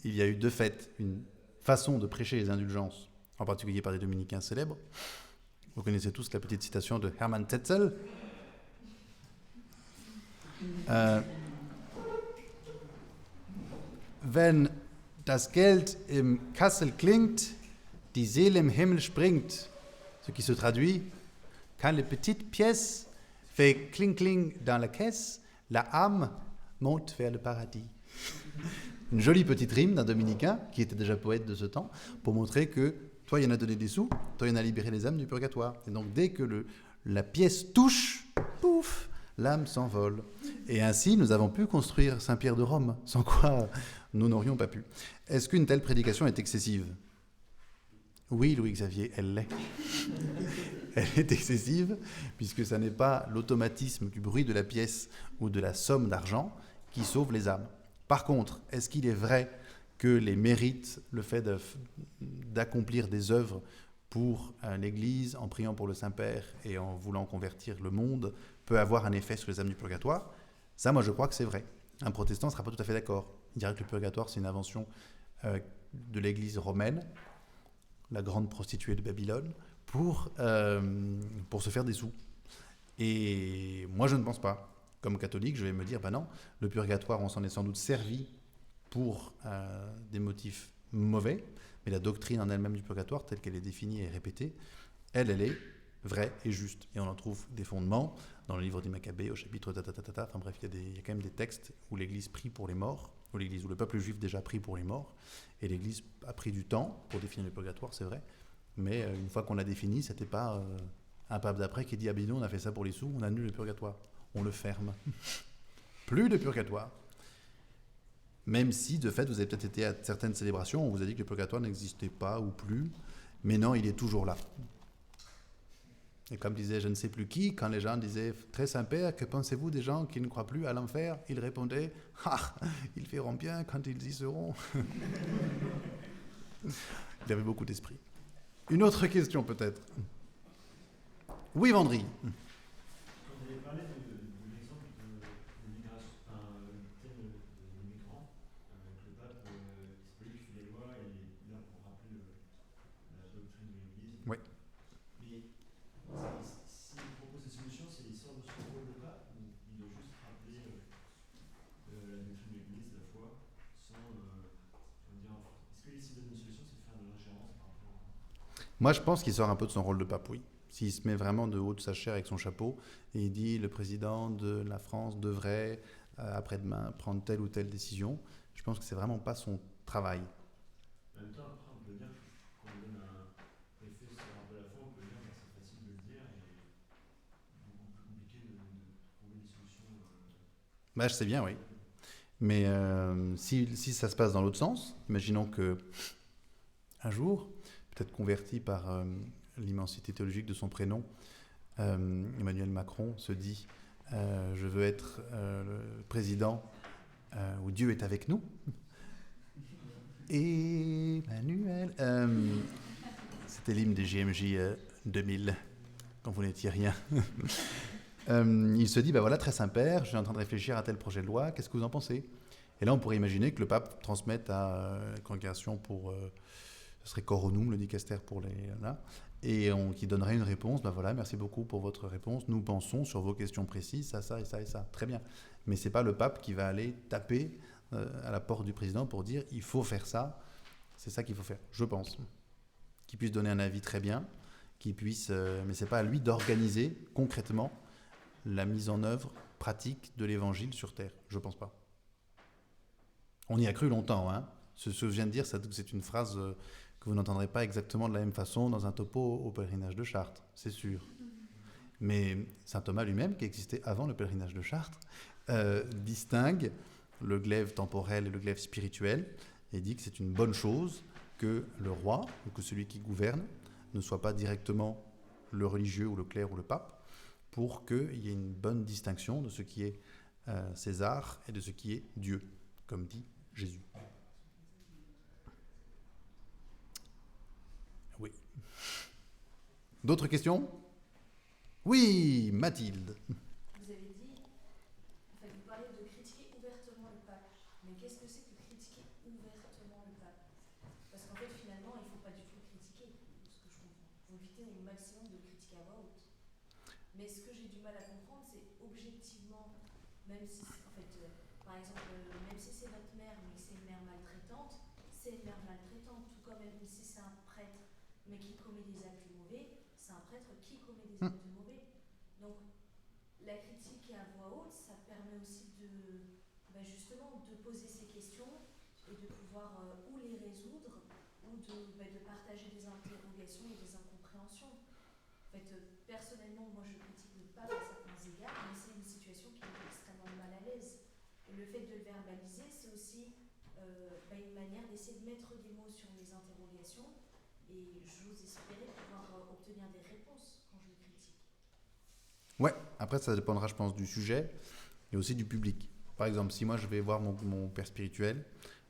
il y a eu de fait une façon de prêcher les indulgences, en particulier par des dominicains célèbres. Vous connaissez tous la petite citation de Hermann Tetzel. Wenn das Geld im Kassel klingt, die Seele im Himmel springt. Ce qui se traduit, quand les petites pièces fait cling-cling dans la caisse, la âme monte vers le paradis. Une jolie petite rime d'un dominicain, qui était déjà poète de ce temps, pour montrer que toi, il y en a donné des sous, toi, il y en a libéré les âmes du purgatoire. Et donc, dès que la pièce touche, pouf, l'âme s'envole. Et ainsi, nous avons pu construire Saint-Pierre de Rome, sans quoi nous n'aurions pas pu. Est-ce qu'une telle prédication est excessive ? Oui, Louis-Xavier, elle l'est. Elle est excessive, puisque ce n'est pas l'automatisme du bruit de la pièce ou de la somme d'argent qui sauve les âmes. Par contre, est-ce qu'il est vrai que les mérites, le fait d'accomplir des œuvres pour l'Église, en priant pour le Saint-Père et en voulant convertir le monde, peut avoir un effet sur les âmes du purgatoire ? Ça, moi, je crois que c'est vrai. Un protestant ne sera pas tout à fait d'accord. Il dirait que le purgatoire, c'est une invention de l'Église romaine, la grande prostituée de Babylone, pour se faire des sous. Et moi, je ne pense pas. Comme catholique, je vais me dire, ben non, le purgatoire, on s'en est sans doute servi pour des motifs mauvais, mais la doctrine en elle-même du purgatoire, telle qu'elle est définie et répétée, elle est vraie et juste. Et on en trouve des fondements dans le livre des Maccabées, au chapitre tatatatata. Enfin bref, il y a quand même des textes où l'Église prie pour les morts, où le peuple juif déjà prie pour les morts, et l'Église a pris du temps pour définir le purgatoire, c'est vrai, mais une fois qu'on l'a défini, c'était pas un pape d'après qui dit « Ah ben nous, on a fait ça pour les sous, on annule le purgatoire ». On le ferme. Plus de purgatoire. Même si, de fait, vous avez peut-être été à certaines célébrations, on vous a dit que le purgatoire n'existait pas ou plus, mais non, il est toujours là. Et comme disait je ne sais plus qui, quand les gens disaient « Très Saint-Père, que pensez-vous des gens qui ne croient plus à l'enfer ?» Il répondait « Ah, ils verront bien quand ils y seront. » Il avait beaucoup d'esprit. Une autre question peut-être. Oui, Vendry. Moi, je pense qu'il sort un peu de son rôle de pape, oui. S'il se met vraiment de haut de sa chair avec son chapeau et il dit le président de la France devrait, après-demain, prendre telle ou telle décision, je pense que c'est vraiment pas son travail. En même temps, après, on peut dire qu'on donne un préfet sur un peu la foi, on peut dire que c'est facile de le dire et beaucoup plus compliqué de trouver des solutions. Bah, je sais bien, oui. Mais si ça se passe dans l'autre sens, imaginons que un jour, peut-être converti par l'immensité théologique de son prénom, Emmanuel Macron se dit je veux être le président où Dieu est avec nous. Emmanuel. C'était l'hymne des JMJ 2000, quand vous n'étiez rien. Il se dit, ben voilà, très Saint-Père, je suis en train de réfléchir à tel projet de loi, qu'est-ce que vous en pensez ? Et là, on pourrait imaginer que le pape transmette à la congrégation pour... ce serait Coronum, le dicaster pour les... Là, et qui donnerait une réponse, ben voilà, merci beaucoup pour votre réponse, nous pensons sur vos questions précises, ça et ça et ça. Très bien. Mais ce n'est pas le pape qui va aller taper à la porte du président pour dire, il faut faire ça, c'est ça qu'il faut faire, je pense. Qu'il puisse donner un avis très bien, qu'il puisse... mais ce n'est pas à lui d'organiser concrètement la mise en œuvre pratique de l'évangile sur terre. Je ne pense pas. On y a cru longtemps. Hein. Ce que je viens de dire, c'est une phrase que vous n'entendrez pas exactement de la même façon dans un topo au pèlerinage de Chartres, c'est sûr. Mais saint Thomas lui-même, qui existait avant le pèlerinage de Chartres, distingue le glaive temporel et le glaive spirituel et dit que c'est une bonne chose que le roi, ou que celui qui gouverne, ne soit pas directement le religieux ou le clerc ou le pape, pour qu'il y ait une bonne distinction de ce qui est César et de ce qui est Dieu, comme dit Jésus. Oui. D'autres questions ? Oui, Mathilde. Vous avez dit, vous parlez de critiquer ouvertement le pape. Mais qu'est-ce que c'est que critiquer ouvertement le pape ? Parce qu'en fait, finalement, il ne faut pas du tout le critiquer, ce que je comprends. Il faut éviter au maximum de critiquer à voix haute. Mais ce que j'ai du mal à comprendre, c'est objectivement, même si, en fait, par exemple, même si c'est votre mère, mais que c'est une mère maltraitante, c'est une mère maltraitante, tout comme même si c'est un prêtre, mais qui commet des actes mauvais, c'est un prêtre qui commet des actes mauvais. Donc, la critique à voix haute, ça permet aussi justement, de poser ces questions et de pouvoir ou les résoudre, ou de partager des interrogations et des incompréhensions. En fait, personnellement, moi je critique le pape à certains égards, mais c'est une situation qui est extrêmement mal à l'aise. Et le fait de le verbaliser, c'est aussi une manière d'essayer de mettre des mots sur les interrogations, et j'ose espérer pouvoir obtenir des réponses quand je le critique. Ouais, après ça dépendra, je pense, du sujet et aussi du public. Par exemple, si moi je vais voir mon père spirituel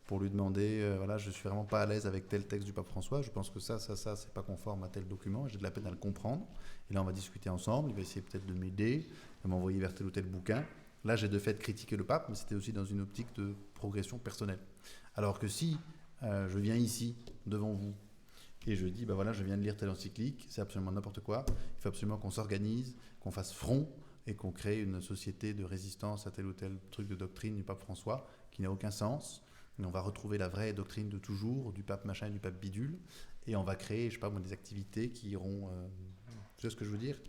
pour lui demander, voilà, je suis vraiment pas à l'aise avec tel texte du pape François, je pense que ça, c'est pas conforme à tel document, j'ai de la peine à le comprendre. Et là, on va discuter ensemble, il va essayer peut-être de m'aider, de m'envoyer vers tel ou tel bouquin. Là, j'ai de fait critiqué le pape, mais c'était aussi dans une optique de progression personnelle. Alors que si je viens ici, devant vous, et je dis, bah voilà, je viens de lire telle encyclique, c'est absolument n'importe quoi, il faut absolument qu'on s'organise, qu'on fasse front, et qu'on crée une société de résistance à tel ou tel truc de doctrine du pape François, qui n'a aucun sens. Et on va retrouver la vraie doctrine de toujours, du pape machin et du pape bidule, et on va créer, je sais pas moi, des activités qui iront... tu sais ce que je veux dire ?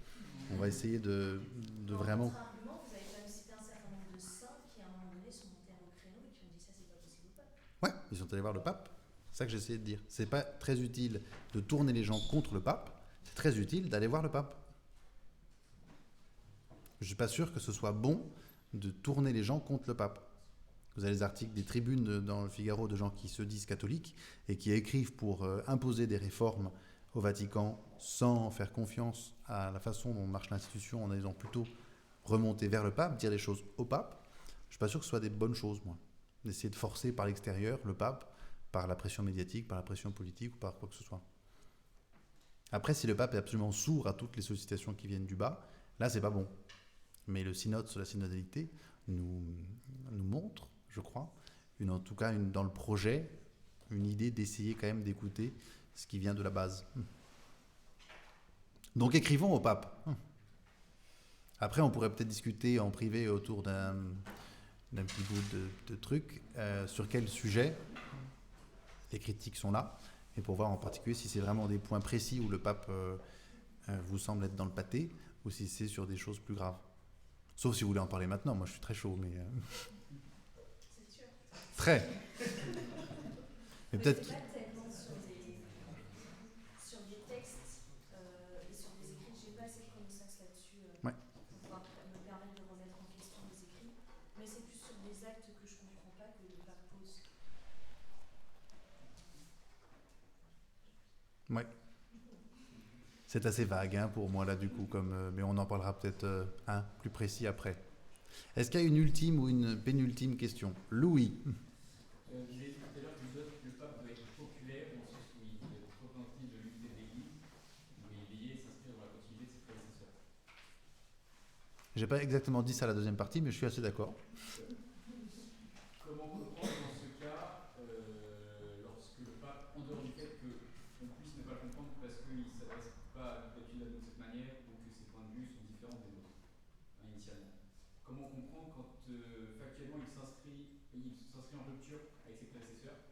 On va essayer de vraiment... Votre argument, vous avez quand même cité un certain nombre de saints qui, à un moment donné, sont montés au créneau et qui ont dit ça, c'est pas possible au pape. Ouais, ils sont allés voir le pape. C'est ça que j'essayais de dire. C'est pas très utile de tourner les gens contre le pape, c'est très utile d'aller voir le pape. Je suis pas sûr que ce soit bon de tourner les gens contre le pape. Vous avez les articles des tribunes dans le Figaro de gens qui se disent catholiques et qui écrivent pour imposer des réformes au Vatican sans faire confiance à la façon dont marche l'institution, en ayant plutôt remonté vers le pape, dire des choses au pape. Je suis pas sûr que ce soit des bonnes choses, moi. D'essayer de forcer par l'extérieur le pape, par la pression médiatique, par la pression politique ou par quoi que ce soit. Après, si le pape est absolument sourd à toutes les sollicitations qui viennent du bas, là, c'est pas bon. Mais le synode sur la synodalité nous montre, je crois, en tout cas dans le projet, une idée d'essayer quand même d'écouter ce qui vient de la base. Donc écrivons au pape. Après, on pourrait peut-être discuter en privé autour d'un petit bout de truc sur quel sujet les critiques sont là, et pour voir en particulier si c'est vraiment des points précis où le pape vous semble être dans le pâté, ou si c'est sur des choses plus graves. Sauf si vous voulez en parler maintenant, moi je suis très chaud, mais... C'est sûr. Très. Mais peut-être... C'est pas tellement sur des textes et sur des écrits, j'ai pas assez de connaissances là-dessus Ouais. pour pouvoir me permettre de remettre en question les écrits, mais c'est plus sur des actes que je comprends pas que le pape pose. Ouais. C'est assez vague hein, pour moi là du coup, mais on en parlera peut-être plus précis après. Est-ce qu'il y a une ultime ou une pénultime question ? Louis. Vous avez dit tout à l'heure que le pape doit être populaire, dans le sens où il doit être représentatif de l'unité de l'Église, où il veillait à s'inscrire dans la continuité de ses prédécesseurs. J'ai pas exactement dit ça la deuxième partie, mais je suis assez d'accord. Comment comprendre dans ce cas, lorsque le pape, en dehors du fait qu'on puisse ne pas le comprendre parce qu'il ne s'adresse pas d'habitude à nous de cette manière, ou que ses points de vue sont différents des nôtres, initialement. Comment comprendre quand factuellement il s'inscrit en rupture avec ses prédécesseurs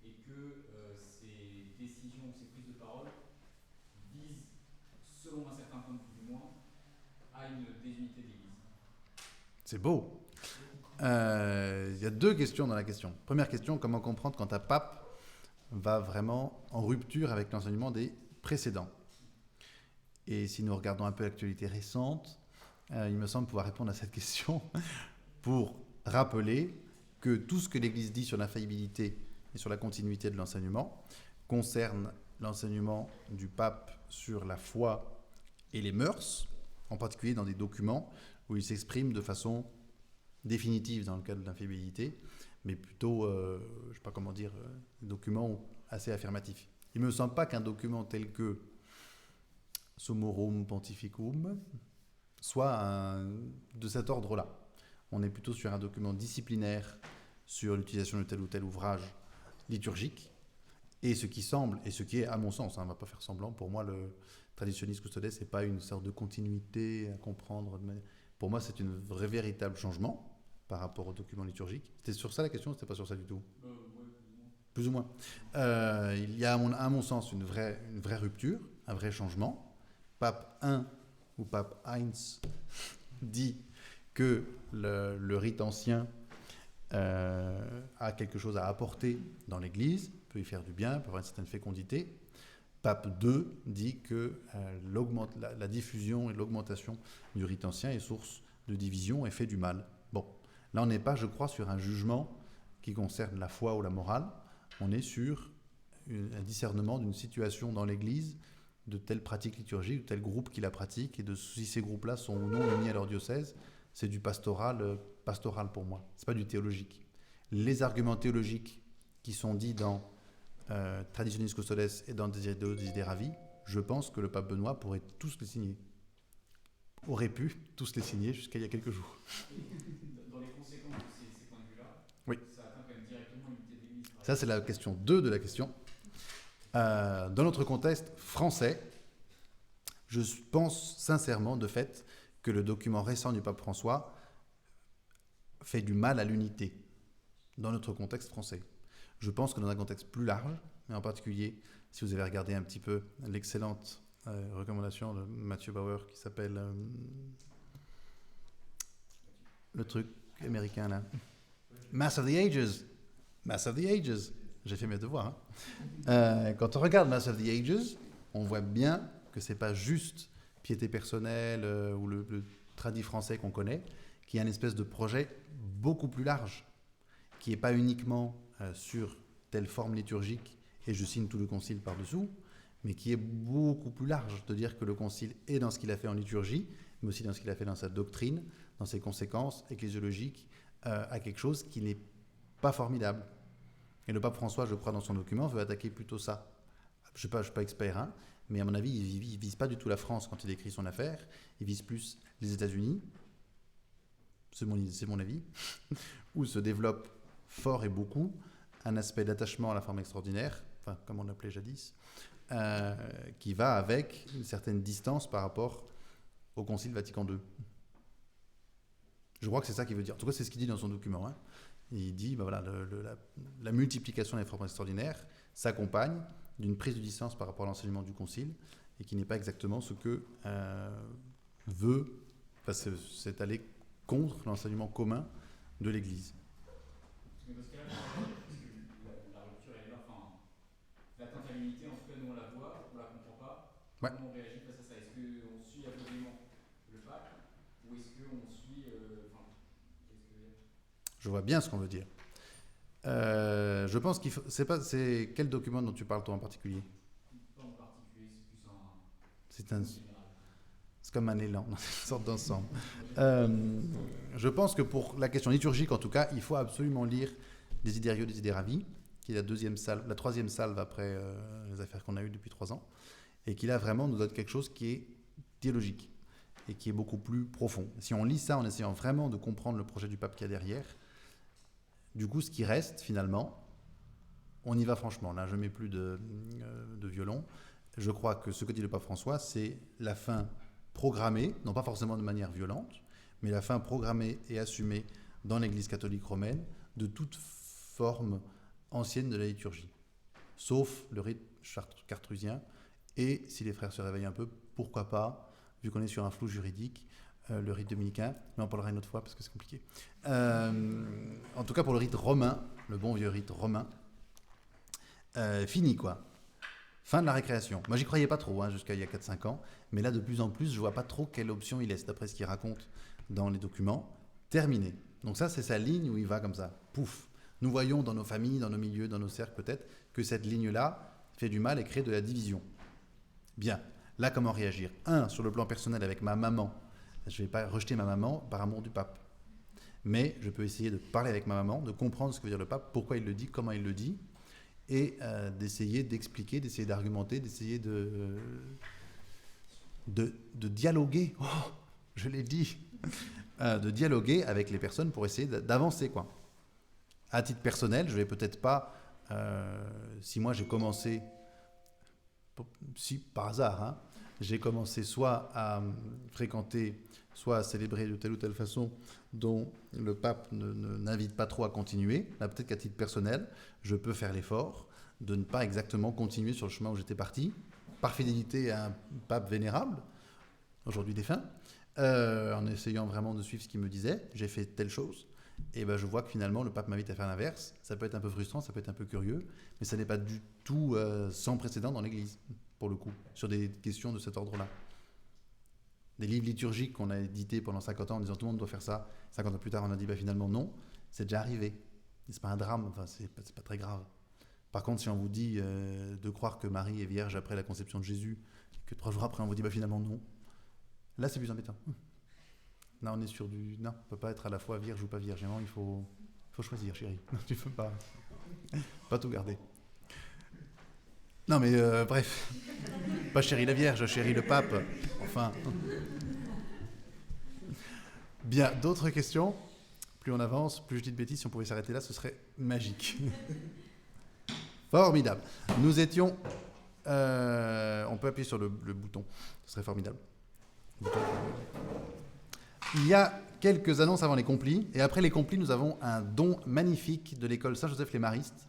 et que ses décisions, ses prises de parole visent, selon un certain point de vue du moins, à une désunité de l'Église. C'est beau. Il y a deux questions dans la question. Première question, comment comprendre quand un pape va vraiment en rupture avec l'enseignement des précédents ? Et si nous regardons un peu l'actualité récente, il me semble pouvoir répondre à cette question pour rappeler que tout ce que l'Église dit sur l'infaillibilité et sur la continuité de l'enseignement concerne l'enseignement du pape sur la foi et les mœurs, en particulier dans des documents où il s'exprime de façon définitive dans le cadre de l'infaillibilité, mais plutôt, je ne sais pas comment dire, documents assez affirmatifs. Il ne me semble pas qu'un document tel que Summorum Pontificum soit de cet ordre-là. On est plutôt sur un document disciplinaire sur l'utilisation de tel ou tel ouvrage liturgique, et ce qui semble, et ce qui est à mon sens, on ne va pas faire semblant, pour moi le traditionnisme custodes, ce n'est pas une sorte de continuité à comprendre, Pour moi, c'est un vrai véritable changement par rapport au document liturgique. C'était sur ça la question, ou c'était pas sur ça du tout? Ouais, Plus ou moins. Il y a, à mon sens, une vraie rupture, un vrai changement. Pape I ou Pape Heinz dit que le rite ancien a quelque chose à apporter dans l'Église, peut y faire du bien, peut avoir une certaine fécondité. Pape II dit que la diffusion et l'augmentation du rite ancien est source de division et fait du mal. Bon, là on n'est pas, je crois, sur un jugement qui concerne la foi ou la morale, on est sur un discernement d'une situation dans l'Église, de telle pratique liturgique, de tel groupe qui la pratique, et de si ces groupes-là sont ou non unis à leur diocèse. C'est du pastoral pour moi, c'est pas du théologique. Les arguments théologiques qui sont dits dans Traditionis Custodes et dans Desideravi, je pense que le pape Benoît pourrait tous les signer. Aurait pu tous les signer jusqu'à il y a quelques jours. Dans les conséquences de ces points de vue-là, Oui. ça atteint quand même directement l'unité de l'Église. Ça, c'est la question 2 de la question. Dans notre contexte français, je pense sincèrement, de fait, que le document récent du pape François fait du mal à l'unité dans notre contexte français. Je pense que dans un contexte plus large, et en particulier, si vous avez regardé un petit peu l'excellente recommandation de Mathieu Bauer qui s'appelle le truc américain là, Mass of the Ages. Mass of the Ages. J'ai fait mes devoirs. Quand on regarde Mass of the Ages, on voit bien que c'est pas juste piété personnelle ou le tradit français qu'on connaît, qui est un espèce de projet beaucoup plus large, qui n'est pas uniquement sur telle forme liturgique, et je signe tout le concile par-dessous, mais qui est beaucoup plus large, de dire que le concile est dans ce qu'il a fait en liturgie, mais aussi dans ce qu'il a fait dans sa doctrine, dans ses conséquences ecclésiologiques, à quelque chose qui n'est pas formidable. Et le pape François, je crois, dans son document, veut attaquer plutôt ça. Je ne suis pas expert, hein, mais à mon avis, il ne vise pas du tout la France quand il écrit son affaire, il vise plus les États-Unis, c'est mon avis, où se développe fort et beaucoup un aspect d'attachement à la forme extraordinaire, enfin, comme on l'appelait jadis, qui va avec une certaine distance par rapport au Concile Vatican II. Je crois que c'est ça qu'il veut dire. En tout cas, c'est ce qu'il dit dans son document. Hein. Il dit, voilà, la multiplication des formes extraordinaires s'accompagne d'une prise de distance par rapport à l'enseignement du Concile, et qui n'est pas exactement ce que veut, c'est aller contre l'enseignement commun de l'Église. Mais parce que là, la rupture elle est là, enfin, l'atteinte à l'unité, en tout cas nous on la voit, on la comprend pas. Ouais. Comment on réagit face à ça? Est-ce qu'on suit aveuglément le pape ou est-ce qu'on suit. Enfin, qu'est-ce que je veux dire? Je vois bien ce qu'on veut dire. Je pense qu'il faut. C'est quel document dont tu parles toi en particulier? Pas en particulier, c'est plus un. C'est un. général. C'est comme un élan, une sorte d'ensemble. Je pense que pour la question liturgique, en tout cas, il faut absolument lire Desiderio Desideravi, qui est la troisième salve après les affaires qu'on a eues depuis 3 ans, et qui là vraiment nous donne quelque chose qui est théologique et qui est beaucoup plus profond. Si on lit ça en essayant vraiment de comprendre le projet du pape qu'il y a derrière, du coup, ce qui reste finalement, on y va franchement. Là, je ne mets plus de violon. Je crois que ce que dit le pape François, c'est la fin programmée, non pas forcément de manière violente, mais la fin programmée et assumée dans l'Église catholique romaine de toute forme ancienne de la liturgie, sauf le rite cartrusien, et si les frères se réveillent un peu, pourquoi pas, vu qu'on est sur un flou juridique, le rite dominicain, mais on parlera une autre fois parce que c'est compliqué. En tout cas pour le rite romain, le bon vieux rite romain, fini quoi. Fin de la récréation. Moi, j'y croyais pas trop jusqu'à il y a 4-5 ans, mais là, de plus en plus, je vois pas trop quelle option il laisse, d'après ce qu'il raconte dans les documents. Terminé. Donc ça, c'est sa ligne où il va comme ça. Pouf. Nous voyons dans nos familles, dans nos milieux, dans nos cercles peut-être, que cette ligne-là fait du mal et crée de la division. Bien. Là, comment réagir? Sur le plan personnel avec ma maman. Je vais pas rejeter ma maman par amour du pape. Mais je peux essayer de parler avec ma maman, de comprendre ce que veut dire le pape, pourquoi il le dit, comment il le dit, et d'essayer d'expliquer, d'essayer d'argumenter, d'essayer de dialoguer, je l'ai dit, de dialoguer avec les personnes pour essayer d'avancer, quoi. À titre personnel, je vais peut-être pas, si moi j'ai commencé, si par hasard, j'ai commencé soit à fréquenter soit célébré de telle ou telle façon, dont le pape n'invite pas trop à continuer. Là, peut-être qu'à titre personnel, je peux faire l'effort de ne pas exactement continuer sur le chemin où j'étais parti, par fidélité à un pape vénérable, aujourd'hui défunt, en essayant vraiment de suivre ce qu'il me disait. J'ai fait telle chose, et ben je vois que finalement le pape m'invite à faire l'inverse. Ça peut être un peu frustrant, ça peut être un peu curieux, mais ça n'est pas du tout sans précédent dans l'Église, pour le coup, sur des questions de cet ordre-là. Des livres liturgiques qu'on a édités pendant 50 ans en disant tout le monde doit faire ça. 50 ans plus tard, on a dit finalement non, c'est déjà arrivé. C'est pas un drame, enfin, c'est pas très grave. Par contre, si on vous dit de croire que Marie est vierge après la conception de Jésus, que 3 jours après on vous dit finalement non, là c'est plus embêtant. Là on est sur du... Non, on ne peut pas être à la fois vierge ou pas vierge. Vraiment, il faut choisir, chérie. Tu ne peux pas tout garder. Non mais bref, pas chérie la Vierge, chérie le pape, enfin. Bien, d'autres questions? Plus on avance, plus je dis de bêtises, si on pouvait s'arrêter là, ce serait magique. Formidable. Nous étions... on peut appuyer sur le bouton, ce serait formidable. Il y a quelques annonces avant les complis, et après les complis, nous avons un don magnifique de l'école Saint-Joseph-les-Maristes,